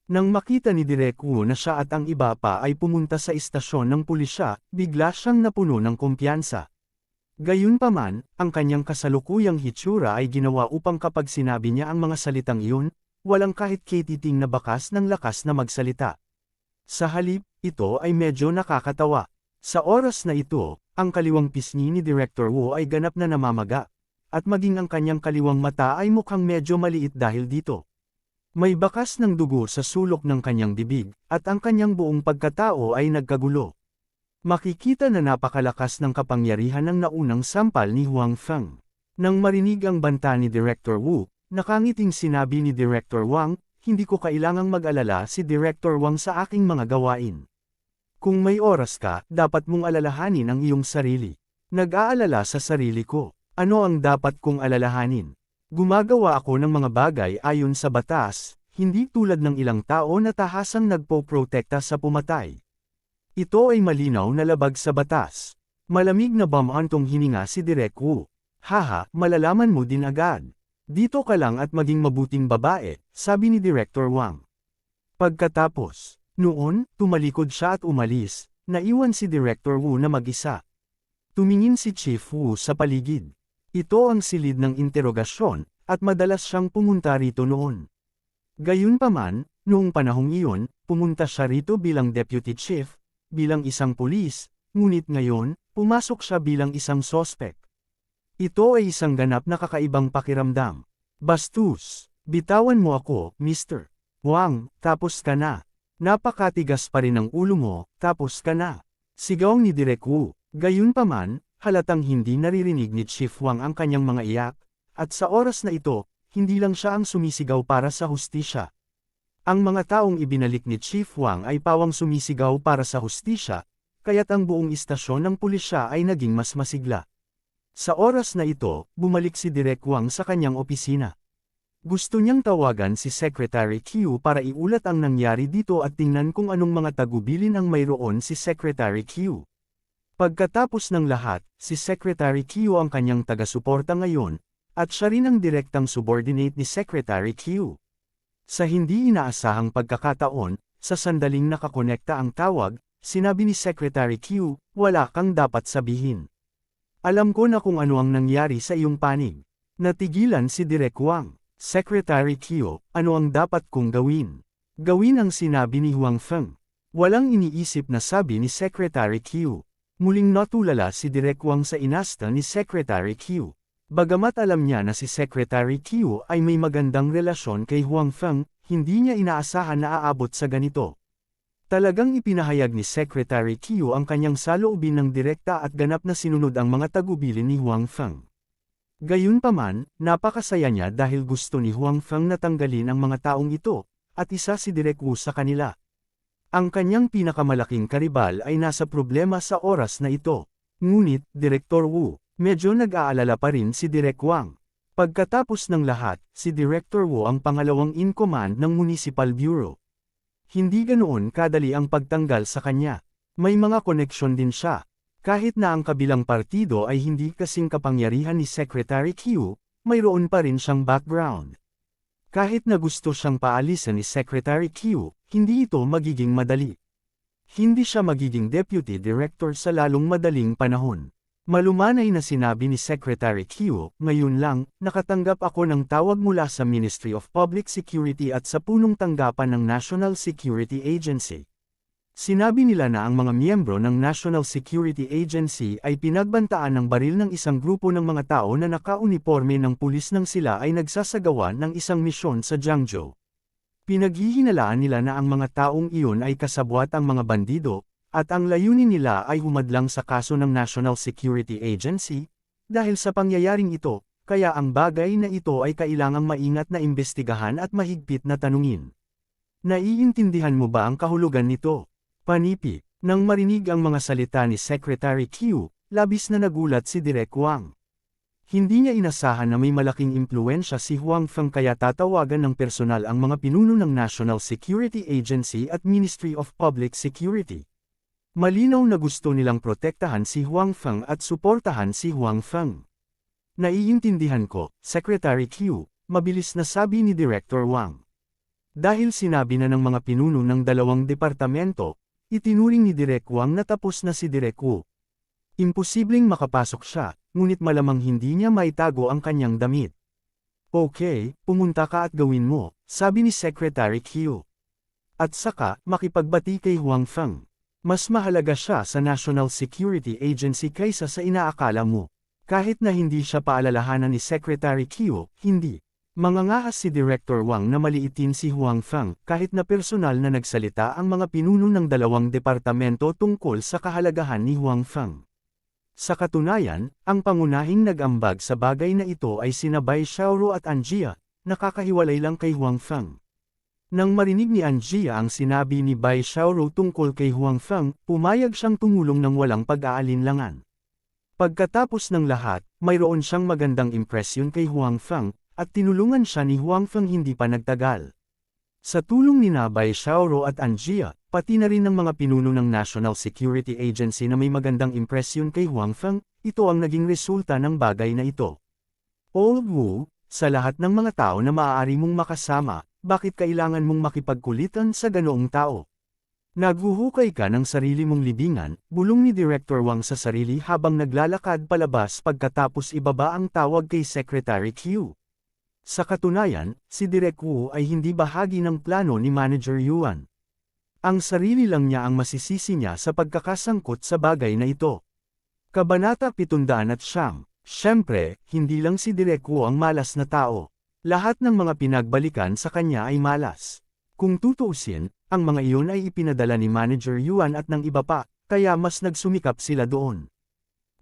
Nang makita ni Direk Wu na siya at ang iba pa ay pumunta sa istasyon ng pulisya, bigla siyang napuno ng kumpiyansa. Gayunpaman, ang kanyang kasalukuyang hitsura ay ginawa upang kapag sinabi niya ang mga salitang iyon, walang kahit katiting na bakas ng lakas na magsalita. Sa halip, ito ay medyo nakakatawa. Sa oras na ito, ang kaliwang pisngi ni Director Wu ay ganap na namamaga, at maging ang kanyang kaliwang mata ay mukhang medyo maliit dahil dito. May bakas ng dugo sa sulok ng kanyang bibig, at ang kanyang buong pagkatao ay nagkagulo. Makikita na napakalakas ng kapangyarihan ng naunang sampal ni Huang Feng. Nang marinig ang banta ni Director Wu, nakangiting sinabi ni Director Wang, hindi ko kailangang mag-alala si Director Wang sa aking mga gawain. Kung may oras ka, dapat mong alalahanin ang iyong sarili. Nag-aalala sa sarili ko. Ano ang dapat kong alalahanin? Gumagawa ako ng mga bagay ayon sa batas, hindi tulad ng ilang tao na tahasang nagpo-protekta sa pumatay. Ito ay malinaw na labag sa batas. Malamig na bamantong hininga si Direk Wu. Haha, malalaman mo din agad. Dito ka lang at maging mabuting babae, sabi ni Director Wang. Pagkatapos, noon, tumalikod siya at umalis, naiwan si Director Wu na mag-isa. Tumingin si Chief Wu sa paligid. Ito ang silid ng interogasyon, at madalas siyang pumunta rito noon. Gayunpaman, noong panahong iyon, pumunta siya rito bilang Deputy Chief, bilang isang pulis, ngunit ngayon, pumasok siya bilang isang sospek. Ito ay isang ganap na kakaibang pakiramdam. Bastos, bitawan mo ako, Mr. Wang, tapos ka na. Napakatigas pa rin ang ulo mo, tapos ka na. Sigaw ni Direk Wu. Gayunpaman, halatang hindi naririnig ni Chief Wang ang kanyang mga iyak, at sa oras na ito, hindi lang siya ang sumisigaw para sa hustisya. Ang mga taong ibinalik ni Chief Wang ay pawang sumisigaw para sa hustisya, kaya't ang buong istasyon ng pulisya ay naging mas masigla. Sa oras na ito, bumalik si Direk Wang sa kanyang opisina. Gusto niyang tawagan si Secretary Q para iulat ang nangyari dito at tingnan kung anong mga tagubilin ang mayroon si Secretary Q. Pagkatapos ng lahat, si Secretary Q ang kanyang taga-suporta ngayon, at siya rin ang direktang subordinate ni Secretary Q. Sa hindi inaasahang pagkakataon, sa sandaling nakakonekta ang tawag, sinabi ni Secretary Q, wala kang dapat sabihin. Alam ko na kung ano ang nangyari sa iyong panig. Natigilan si Direk Wang. Secretary Q, ano ang dapat kong gawin? Gawin ang sinabi ni Huang Feng. Walang iniisip na sabi ni Secretary Q. Muling natulala si Direk Wang sa inasta ni Secretary Q. Bagamat alam niya na si Secretary Q ay may magandang relasyon kay Huang Feng, hindi niya inaasahan na aabot sa ganito. Talagang ipinahayag ni Secretary Q ang kanyang saloobin ng direkta at ganap na sinunod ang mga tagubilin ni Huang Feng. Gayunpaman, napakasaya niya dahil gusto ni Huang Feng na tanggalin ang mga taong ito, at isa si Direk Wu sa kanila. Ang kanyang pinakamalaking karibal ay nasa problema sa oras na ito. Ngunit, Director Wu, medyo nag-aalala pa rin si Direk Wang. Pagkatapos ng lahat, si Director Wu ang pangalawang in command ng Municipal Bureau. Hindi ganoon kadali ang pagtanggal sa kanya. May mga koneksyon din siya. Kahit na ang kabilang partido ay hindi kasing kapangyarihan ni Secretary Qiu, mayroon pa rin siyang background. Kahit na gusto siyang paalisan ni Secretary Qiu, hindi ito magiging madali. Hindi siya magiging deputy director sa lalong madaling panahon. Malumanay na sinabi ni Secretary Qiu, ngayon lang, nakatanggap ako ng tawag mula sa Ministry of Public Security at sa punong tanggapan ng National Security Agency. Sinabi nila na ang mga miyembro ng National Security Agency ay pinagbantaan ng baril ng isang grupo ng mga tao na nakauniporme ng pulis nang sila ay nagsasagawa ng isang misyon sa Jiangzhou. Pinaghihinalaan nila na ang mga taong iyon ay kasabwat ang mga bandido, at ang layunin nila ay humadlang sa kaso ng National Security Agency. Dahil sa pangyayaring ito, kaya ang bagay na ito ay kailangang maingat na imbestigahan at mahigpit na tanungin. Naiintindihan mo ba ang kahulugan nito? Panipi, nang marinig ang mga salita ni Secretary Qiu, labis na nagulat si Direk Wang. Hindi niya inasahan na may malaking impluwensya si Huang Feng kaya tatawagan ng personal ang mga pinuno ng National Security Agency at Ministry of Public Security. Malinaw na gusto nilang protektahan si Huang Feng at suportahan si Huang Feng. Naiintindihan ko, Secretary Qiu, mabilis na sabi ni Director Wang. Dahil sinabi na ng mga pinuno ng dalawang departamento, itinuring ni Direk Wang na tapos na si Direk Wu. Imposibleng makapasok siya, ngunit malamang hindi niya maitago ang kanyang damit. Okay, pumunta ka at gawin mo, sabi ni Secretary Qiu. At saka, makipagbati kay Huang Feng. Mas mahalaga siya sa National Security Agency kaysa sa inaakala mo. Kahit na hindi siya paalalahanan ni Secretary Qiu, hindi. Mangangahas si Director Wang na maliitin si Huang Feng kahit na personal na nagsalita ang mga pinuno ng dalawang departamento tungkol sa kahalagahan ni Huang Feng. Sa katunayan, ang pangunahing nag-ambag sa bagay na ito ay sina Bai Xiaoru at Anjia, nakakahiwalay lang kay Huang Feng. Nang marinig ni Anjia ang sinabi ni Bai Xiaoru tungkol kay Huang Feng, pumayag siyang tumulong ng walang pag-aalinlangan. Pagkatapos ng lahat, mayroon siyang magandang impresyon kay Huang Feng, at tinulungan siya ni Huang Feng hindi pa nagtagal. Sa tulong ni Bai Xiaoru at Anjia, pati na rin ng mga pinuno ng National Security Agency na may magandang impresyon kay Huang Feng, ito ang naging resulta ng bagay na ito. Old Wu, sa lahat ng mga tao na maaari mong makasama, bakit kailangan mong makipagkulitan sa ganoong tao? Naghuhukay ka ng sarili mong libingan, bulong ni Director Wang sa sarili habang naglalakad palabas pagkatapos ibaba ang tawag kay Secretary Qiu. Sa katunayan, si Direk Wu ay hindi bahagi ng plano ni Manager Yuan. Ang sarili lang niya ang masisisi niya sa pagkakasangkot sa bagay na ito. Kabanata 709. Siyempre, hindi lang si Direk Wu ang malas na tao. Lahat ng mga pinagbalikan sa kanya ay malas. Kung tutuusin, ang mga iyon ay ipinadala ni Manager Yuan at ng iba pa, kaya mas nagsumikap sila doon.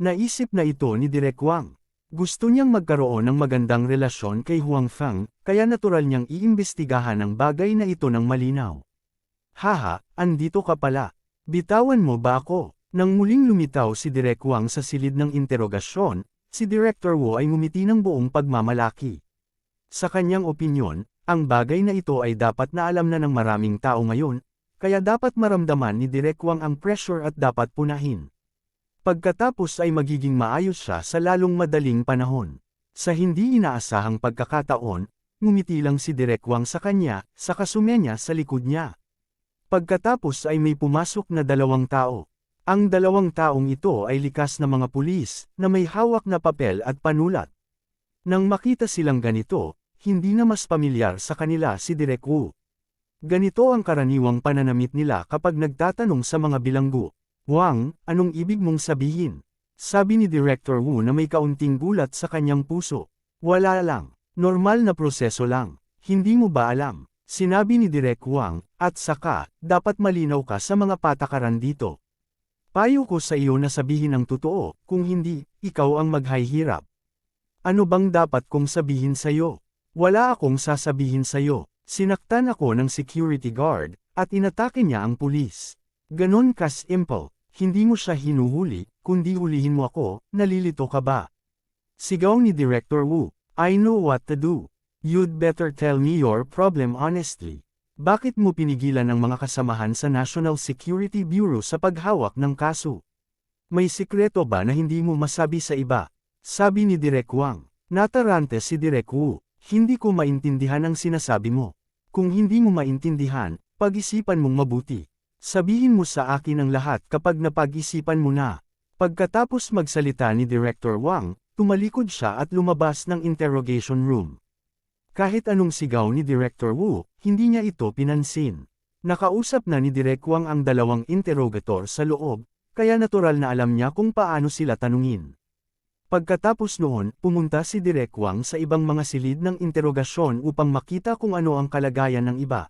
Naisip na ito ni Direk Wang. Gusto niyang magkaroon ng magandang relasyon kay Huang Feng, kaya natural niyang iimbestigahan ang bagay na ito ng malinaw. Haha, andito ka pala. Bitawan mo ba ako? Nang muling lumitaw si Direk Wang sa silid ng interogasyon, si Director Wu ay ngumiti ng buong pagmamalaki. Sa kanyang opinyon, ang bagay na ito ay dapat na alam na ng maraming tao ngayon, kaya dapat maramdaman ni Direk Wang ang pressure at dapat punahin. Pagkatapos ay magiging maayos siya sa lalong madaling panahon. Sa hindi inaasahang pagkakataon, ngumiti lang si Direk Wang sa kanya, saka sumenya sa likod niya. Pagkatapos ay may pumasok na dalawang tao. Ang dalawang taong ito ay likas na mga pulis, na may hawak na papel at panulat. Nang makita silang ganito, hindi na mas pamilyar sa kanila si Direk Wu. Ganito ang karaniwang pananamit nila kapag nagtatanong sa mga bilanggo. Wang, anong ibig mong sabihin? Sabi ni Director Wu na may kaunting gulat sa kanyang puso. Wala lang. Normal na proseso lang. Hindi mo ba alam? Sinabi ni Direk Wang, at saka, dapat malinaw ka sa mga patakaran dito. Payo ko sa iyo na sabihin ang totoo, kung hindi, ikaw ang maghihirap. Ano bang dapat kong sabihin sa iyo? Wala akong sasabihin sa iyo, Sinaktan ako ng security guard, at inatake niya ang pulis. Ganon ka-simple, hindi mo siya hinuhuli, kundi hulihin mo ako, nalilito ka ba? Sigaw ni Director Wu, I know what to do. You'd better tell me your problem honestly. Bakit mo pinigilan ang mga kasamahan sa National Security Bureau sa paghawak ng kaso? May sikreto ba na hindi mo masabi sa iba? Sabi ni Direk Wang. Natarante si Direk Wu, hindi ko maintindihan ang sinasabi mo. Kung hindi mo maintindihan, pag-isipan mong mabuti. Sabihin mo sa akin ang lahat kapag napag-isipan mo na. Pagkatapos magsalita ni Director Wang, tumalikod siya at lumabas ng interrogation room. Kahit anong sigaw ni Director Wu, hindi niya ito pinansin. Nakausap na ni Direk Wang ang dalawang interrogator sa loob, kaya natural na alam niya kung paano sila tanungin. Pagkatapos noon, pumunta si Direk Wang sa ibang mga silid ng interogasyon upang makita kung ano ang kalagayan ng iba.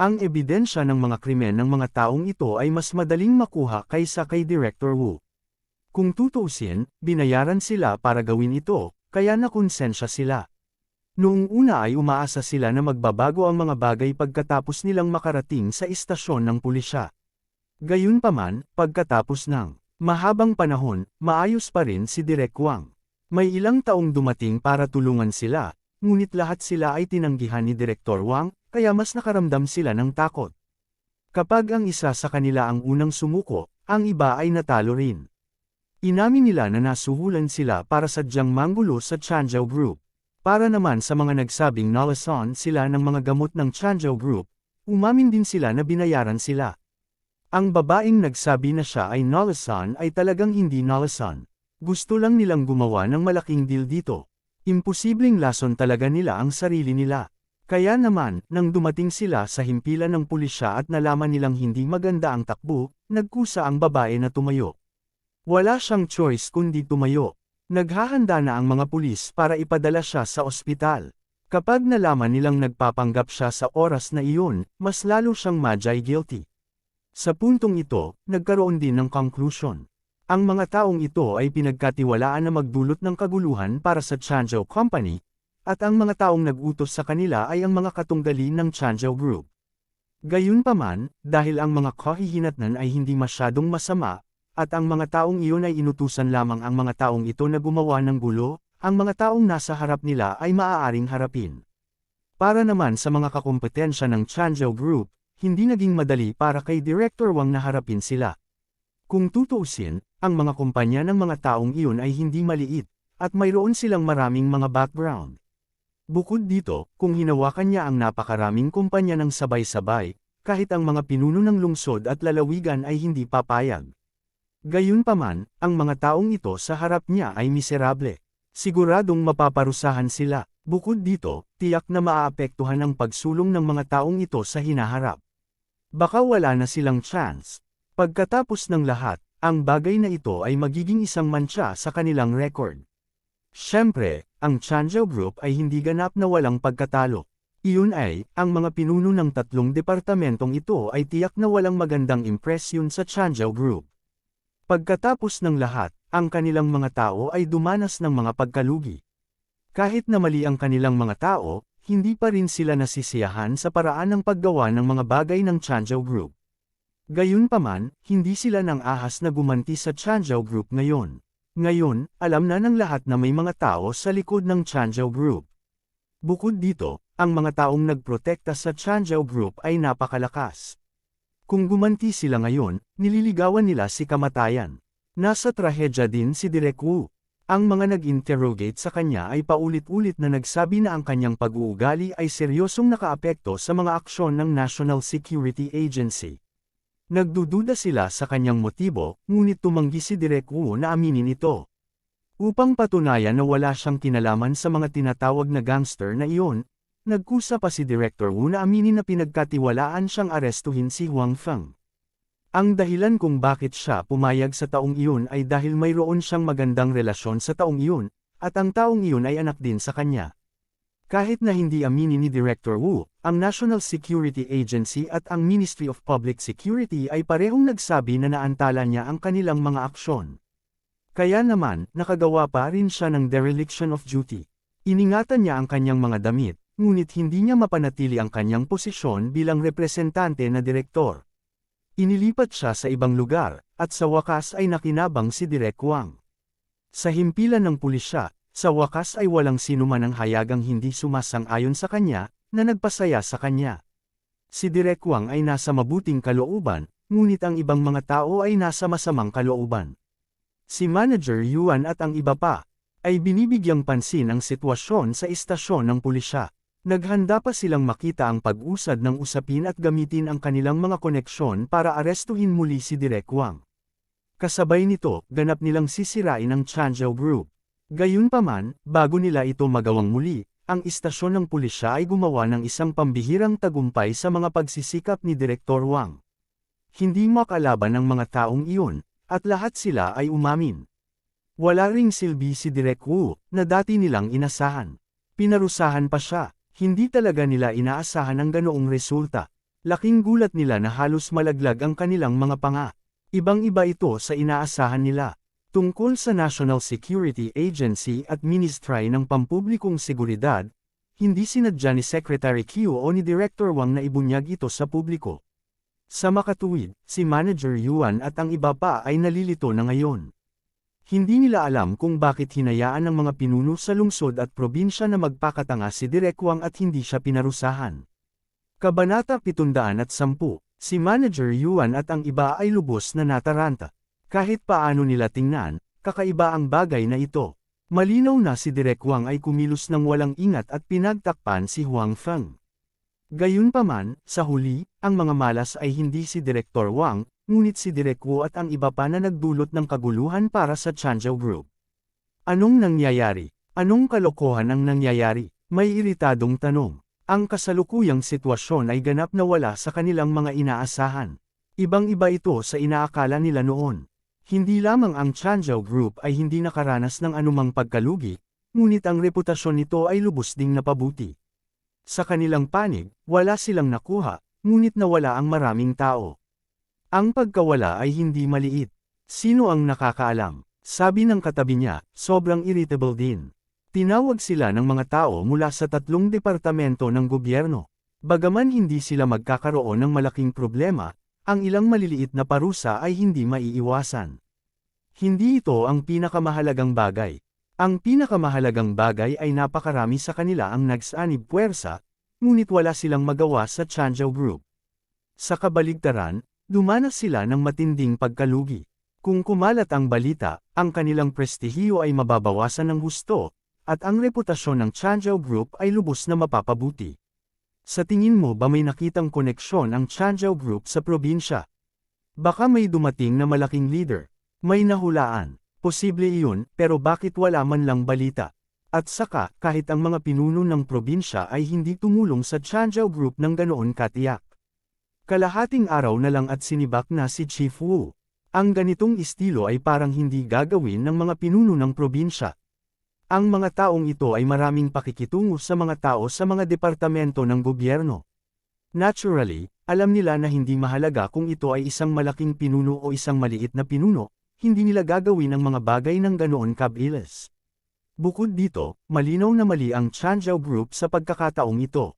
Ang ebidensya ng mga krimen ng mga taong ito ay mas madaling makuha kaysa kay Director Wu. Kung tutuusin, binayaran sila para gawin ito, kaya nakonsensya sila. Noong una ay umaasa sila na magbabago ang mga bagay pagkatapos nilang makarating sa istasyon ng pulisya. Gayunpaman, pagkatapos ng mahabang panahon, maayos pa rin si Direk Wang. May ilang taong dumating para tulungan sila, ngunit lahat sila ay tinanggihan ni Director Wang, kaya mas nakaramdam sila ng takot. Kapag ang isa sa kanila ang unang sumuko, ang iba ay natalo rin. Inamin nila na nasuhulan sila para sadyang manggulo sa Changzhou Group. Para naman sa mga nagsabing nalasan sila ng mga gamot ng Changzhou Group, umamin din sila na binayaran sila. Ang babaeng nagsabi na siya ay nalasan ay talagang hindi nalasan. Gusto lang nilang gumawa ng malaking deal dito. Imposibleng lason talaga nila ang sarili nila. Kaya naman, nang dumating sila sa himpilan ng pulisya at nalaman nilang hindi maganda ang takbo, nagkusa ang babae na tumayo. Wala siyang choice kundi tumayo. Naghahanda na ang mga pulis para ipadala siya sa ospital. Kapag nalaman nilang nagpapanggap siya sa oras na iyon, mas lalo siyang majay guilty. Sa puntong ito, nagkaroon din ng conclusion. Ang mga taong ito ay pinagkatiwalaan na magdulot ng kaguluhan para sa Changzhou Company, at ang mga taong nag-utos sa kanila ay ang mga katunggali ng Changzhou Group. Gayunpaman, dahil ang mga kahihinatnan ay hindi masyadong masama, at ang mga taong iyon ay inutusan lamang ang mga taong ito na gumawa ng gulo, ang mga taong nasa harap nila ay maaaring harapin. Para naman sa mga kakumpetensya ng Changzhou Group, hindi naging madali para kay Director Wang na harapin sila. Kung tutuusin, ang mga kumpanya ng mga taong iyon ay hindi maliit, at mayroon silang maraming mga background. Bukod dito, kung hinawakan niya ang napakaraming kumpanya ng sabay-sabay, kahit ang mga pinuno ng lungsod at lalawigan ay hindi papayag. Gayunpaman, ang mga taong ito sa harap niya ay miserable. Siguradong mapaparusahan sila. Bukod dito, tiyak na maaapektuhan ang pagsulong ng mga taong ito sa hinaharap. Baka wala na silang chance. Pagkatapos ng lahat, ang bagay na ito ay magiging isang mantsa sa kanilang record. Siyempre, ang Changzhou Group ay hindi ganap na walang pagkatalo. Iyon ay, ang mga pinuno ng tatlong departamentong ito ay tiyak na walang magandang impresyon sa Changzhou Group. Pagkatapos ng lahat, ang kanilang mga tao ay dumanas ng mga pagkalugi. Kahit na mali ang kanilang mga tao, hindi pa rin sila nasisiyahan sa paraan ng paggawa ng mga bagay ng Changzhou Group. Gayunpaman, hindi sila nang ahas na gumanti sa Changzhou Group ngayon. Ngayon, alam na ng lahat na may mga tao sa likod ng Changzhou Group. Bukod dito, ang mga taong nagprotekta sa Changzhou Group ay napakalakas. Kung gumanti sila ngayon, nililigawan nila si kamatayan. Nasa trahedya din si Direk Wu. Ang mga nag-interrogate sa kanya ay paulit-ulit na nagsabi na ang kanyang pag-uugali ay seryosong nakaapekto sa mga aksyon ng National Security Agency. Nagdududa sila sa kanyang motibo, ngunit tumanggi si Direk Wu na aminin ito. Upang patunayan na wala siyang kinalaman sa mga tinatawag na gangster na iyon, nagkusa pa si Director Wu na aminin na pinagkatiwalaan siyang arestuhin si Huang Feng. Ang dahilan kung bakit siya pumayag sa taong iyon ay dahil mayroon siyang magandang relasyon sa taong iyon, at ang taong iyon ay anak din sa kanya. Kahit na hindi aminin ni Director Wu, ang National Security Agency at ang Ministry of Public Security ay parehong nagsabi na naantala niya ang kanilang mga aksyon. Kaya naman, nakagawa pa rin siya ng dereliction of duty. Iningatan niya ang kanyang mga damit, ngunit hindi niya mapanatili ang kanyang posisyon bilang representante na direktor. Inilipat siya sa ibang lugar, at sa wakas ay nakinabang si Direk Wang. Sa himpilan ng pulisya, sa wakas ay walang sinuman ang hayagang hindi sumasang-ayon sa kanya, na nagpasaya sa kanya. Si Direk Wang ay nasa mabuting kalooban, ngunit ang ibang mga tao ay nasa masamang kalooban. Si Manager Yuan at ang iba pa, ay binibigyang pansin ang sitwasyon sa istasyon ng pulisya. Naghanda pa silang makita ang pag-usad ng usapin at gamitin ang kanilang mga koneksyon para arestuhin muli si Direk Wang. Kasabay nito, ganap nilang sisirain ang Changzhou Group. Gayunpaman, bago nila ito magawang muli, ang istasyon ng pulisya ay gumawa ng isang pambihirang tagumpay sa mga pagsisikap ni Direktor Wang. Hindi makalaban ang mga taong iyon, at lahat sila ay umamin. Wala ring silbi si Direk Wu, na dati nilang inasahan. Pinarusahan pa siya, hindi talaga nila inaasahan ang ganoong resulta. Laking gulat nila na halos malaglag ang kanilang mga panga. Ibang-iba ito sa inaasahan nila. Tungkol sa National Security Agency at Ministry ng Pampublikong Seguridad, hindi sinadya ni Secretary Q o ni Director Wang na ibunyag ito sa publiko. Sa makatuwid, si Manager Yuan at ang iba pa ay nalilito na ngayon. Hindi nila alam kung bakit hinayaan ng mga pinuno sa lungsod at probinsya na magpakatanga si Direk Wang at hindi siya pinarusahan. Kabanata 710, si Manager Yuan at ang iba ay lubos na nataranta. Kahit paano nila tingnan, kakaiba ang bagay na ito. Malinaw na si Direk Wang ay kumilos ng walang ingat at pinagtakpan si Huang Feng. Gayunpaman, sa huli, ang mga malas ay hindi si Direktor Wang, ngunit si Direk Wu at ang iba pa na nagdulot ng kaguluhan para sa Changzhou Group. Anong nangyayari? Anong kalokohan ang nangyayari? May iritadong tanong. Ang kasalukuyang sitwasyon ay ganap na wala sa kanilang mga inaasahan. Ibang-iba ito sa inaakala nila noon. Hindi lamang ang Changzhou Group ay hindi nakaranas ng anumang pagkalugi, ngunit ang reputasyon nito ay lubos ding napabuti. Sa kanilang panig, wala silang nakuha, ngunit nawala ang maraming tao. Ang pagkawala ay hindi maliit. Sino ang nakakaalam? Sabi ng katabi niya, sobrang irritable din. Tinawag sila ng mga tao mula sa 3 departamento ng gobyerno. Bagaman hindi sila magkakaroon ng malaking problema, ang ilang maliliit na parusa ay hindi maiiwasan. Hindi ito ang pinakamahalagang bagay. Ang pinakamahalagang bagay ay napakarami sa kanila ang nagsanib puwersa, ngunit wala silang magawa sa Changzhou Group. Sa kabaligtaran, dumanas sila ng matinding pagkalugi. Kung kumalat ang balita, ang kanilang prestihiyo ay mababawasan ng husto, at ang reputasyon ng Changzhou Group ay lubos na mapapabuti. Sa tingin mo ba may nakitang koneksyon ang Changzhou Group sa probinsya? Baka may dumating na malaking leader. May nahulaan. Posible iyon, pero bakit wala man lang balita? At saka, kahit ang mga pinuno ng probinsya ay hindi tumulong sa Changzhou Group ng ganoon katiyak. Kalahating araw na lang at sinibak na si Chief Wu. Ang ganitong estilo ay parang hindi gagawin ng mga pinuno ng probinsya. Ang mga taong ito ay maraming pakikitungo sa mga tao sa mga departamento ng gobyerno. Naturally, alam nila na hindi mahalaga kung ito ay isang malaking pinuno o isang maliit na pinuno, hindi nila gagawin ang mga bagay ng ganoon kabilis. Bukod dito, malinaw na mali ang Changzhou Group sa pagkakataong ito.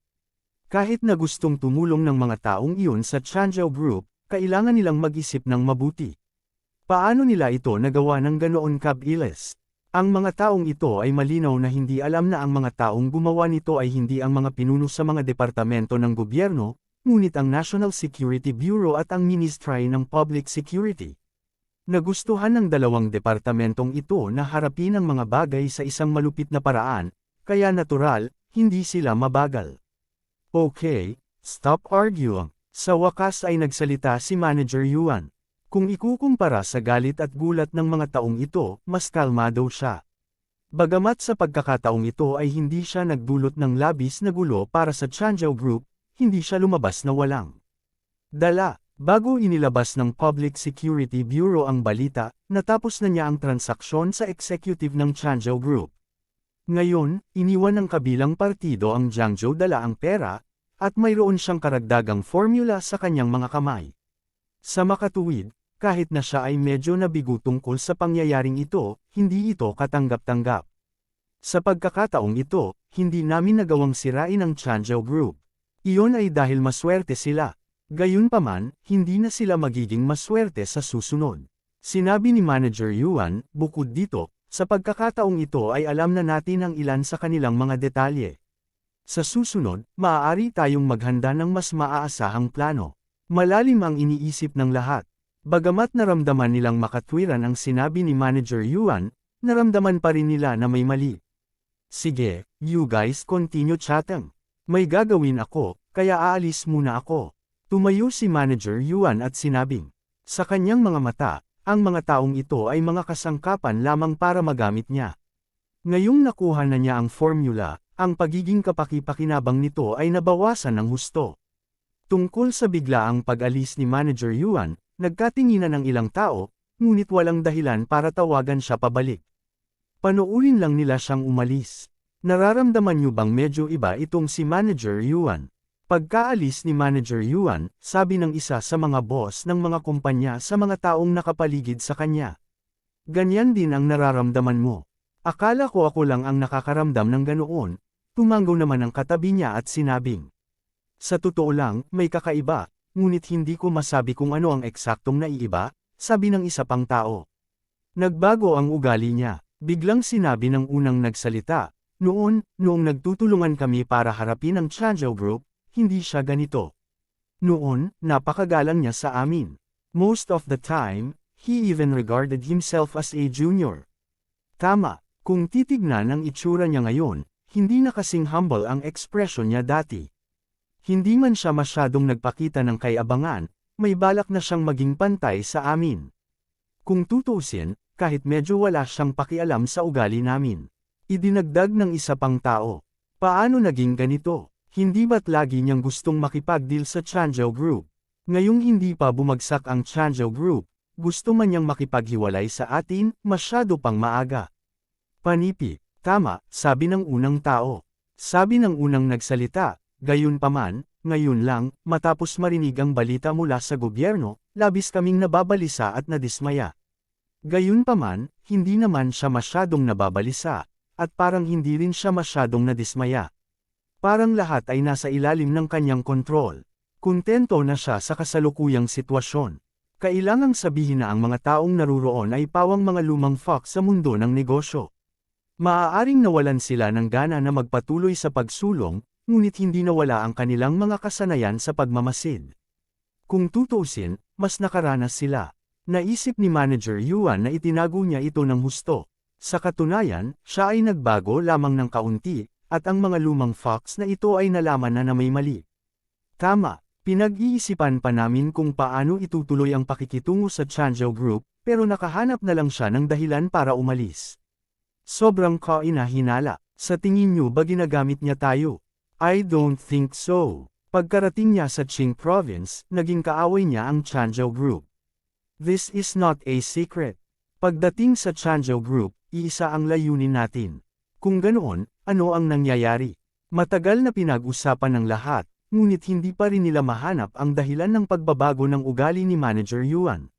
Kahit na gustong tumulong ng mga taong iyon sa Changzhou Group, kailangan nilang mag-isip ng mabuti. Paano nila ito nagawa ng ganoon kabilis? Ang mga taong ito ay malinaw na hindi alam na ang mga taong gumawa nito ay hindi ang mga pinuno sa mga departamento ng gobyerno, ngunit ang National Security Bureau at ang Ministry ng Public Security. Nagustuhan ng dalawang departamentong ito na harapin ang mga bagay sa isang malupit na paraan, kaya natural, hindi sila mabagal. Okay, stop arguing. Sa wakas ay nagsalita si Manager Yuan. Kung ikukumpara sa galit at gulat ng mga taong ito, mas kalmado siya. Bagamat sa pagkakataong ito ay hindi siya nagdulot ng labis na gulo para sa Changzhou Group, hindi siya lumabas na walang dala. Bago inilabas ng Public Security Bureau ang balita, natapos na niya ang transaksyon sa executive ng Changzhou Group. Ngayon, iniwan ng kabilang partido ang Jiangzhou dala ang pera, at mayroon siyang karagdagang formula sa kanyang mga kamay. Sa makatuwid, kahit na siya ay medyo nabigo tungkol sa pangyayaring ito, hindi ito katanggap-tanggap. Sa pagkakataong ito, hindi namin nagawang sirain ang Changzhou Group. Iyon ay dahil maswerte sila. Gayunpaman, hindi na sila magiging maswerte sa susunod. Sinabi ni Manager Yuan, bukod dito, sa pagkakataong ito ay alam na natin ang ilan sa kanilang mga detalye. Sa susunod, maaari tayong maghanda ng mas maaasahang plano. Malalim ang iniisip ng lahat. Bagamat naramdaman nilang makatwiran ang sinabi ni Manager Yuan, naramdaman pa rin nila na may mali. Sige, you guys continue chatting. May gagawin ako, kaya aalis muna ako. Tumayo si Manager Yuan at sinabing, sa kanyang mga mata, ang mga taong ito ay mga kasangkapan lamang para magamit niya. Ngayong nakuha na niya ang formula, ang pagiging kapaki-pakinabang nito ay nabawasan ng husto. Tungkol sa biglaang pag-alis ni Manager Yuan, nagkatinginan ng ilang tao, ngunit walang dahilan para tawagan siya pabalik. Panoorin lang nila siyang umalis. Nararamdaman niyo bang medyo iba itong si Manager Yuan? Pagkaalis ni Manager Yuan, sabi ng isa sa mga boss ng mga kumpanya sa mga taong nakapaligid sa kanya. Ganyan din ang nararamdaman mo. Akala ko ako lang ang nakakaramdam ng ganoon. Tumango naman ang katabi niya at sinabing, sa totoo lang, may kakaiba, ngunit hindi ko masabi kung ano ang eksaktong naiiba, sabi ng isa pang tao. Nagbago ang ugali niya. Biglang sinabi ng unang nagsalita, noong nagtutulungan kami para harapin ang Changzhou Group, hindi siya ganito. Noon, napakagalang niya sa amin. Most of the time, he even regarded himself as a junior. Tama, kung titignan ang itsura niya ngayon, hindi na kasing humble ang ekspresyon niya dati. Hindi man siya masyadong nagpakita ng kayabangan, may balak na siyang maging pantay sa amin. Kung tutuusin, kahit medyo wala siyang pakialam sa ugali namin. Idinagdag ng isa pang tao. Paano naging ganito? Hindi ba't lagi niyang gustong makipag-deal sa Changzhou Group? Ngayong hindi pa bumagsak ang Changzhou Group, gusto man niyang makipaghiwalay sa atin, masyado pang maaga. Panipi, tama, sabi ng unang tao. Sabi ng unang nagsalita, gayunpaman, ngayon lang, matapos marinig ang balita mula sa gobyerno, labis kaming nababalisa at nadismaya. Gayunpaman, hindi naman siya masyadong nababalisa, at parang hindi rin siya masyadong nadismaya. Parang lahat ay nasa ilalim ng kanyang kontrol. Kontento na siya sa kasalukuyang sitwasyon. Kailangang sabihin na ang mga taong naruroon ay pawang mga lumang fox sa mundo ng negosyo. Maaaring nawalan sila ng gana na magpatuloy sa pagsulong, ngunit hindi nawala ang kanilang mga kasanayan sa pagmamasid. Kung tutuusin, mas nakaranas sila. Naisip ni Manager Yuan na itinago niya ito ng husto. Sa katunayan, siya ay nagbago lamang ng kaunti, at ang mga lumang fox na ito ay nalaman na may mali. Tama, pinag-iisipan pa namin kung paano itutuloy ang pakikitungo sa Changzhou Group, pero nakahanap na lang siya ng dahilan para umalis. Sobrang kainahinala. Sa tingin niyo ba ginagamit niya tayo? I don't think so. Pagkarating niya sa Qing Province, naging kaaway niya ang Changzhou Group. This is not a secret. Pagdating sa Changzhou Group, iisa ang layunin natin. Kung ganoon, ano ang nangyayari? Matagal na pinag-usapan ng lahat, ngunit hindi pa rin nila mahanap ang dahilan ng pagbabago ng ugali ni Manager Yuan.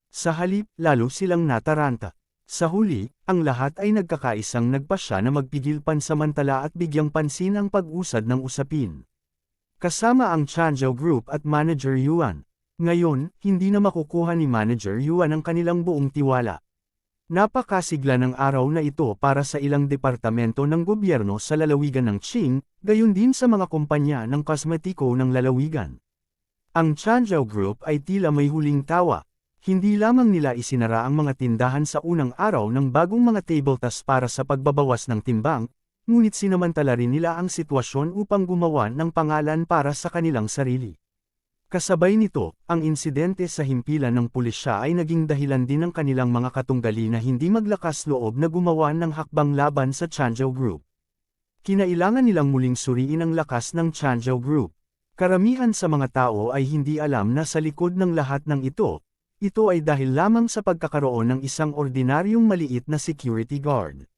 Sa halip, lalo silang nataranta. Sa huli, ang lahat ay nagkakaisang nagpasya na magpigil pansamantala at bigyang pansin ang pag-usad ng usapin. Kasama ang Changzhou Group at Manager Yuan. Ngayon, hindi na makukuha ni Manager Yuan ang kanilang buong tiwala. Napakasigla ng araw na ito para sa ilang departamento ng gobyerno sa lalawigan ng Qing, gayon din sa mga kumpanya ng kosmetiko ng lalawigan. Ang Changzhou Group ay tila may huling tawa. Hindi lamang nila isinara ang mga tindahan sa unang araw ng bagong mga table tas para sa pagbabawas ng timbang, ngunit sinamantala rin nila ang sitwasyon upang gumawa ng pangalan para sa kanilang sarili. Kasabay nito, ang insidente sa himpilan ng pulisya ay naging dahilan din ng kanilang mga katunggali na hindi maglakas loob na gumawa ng hakbang laban sa Changzhou Group. Kinailangan nilang muling suriin ang lakas ng Changzhou Group. Karamihan sa mga tao ay hindi alam na sa likod ng lahat ng ito ay dahil lamang sa pagkakaroon ng isang ordinaryong maliit na security guard.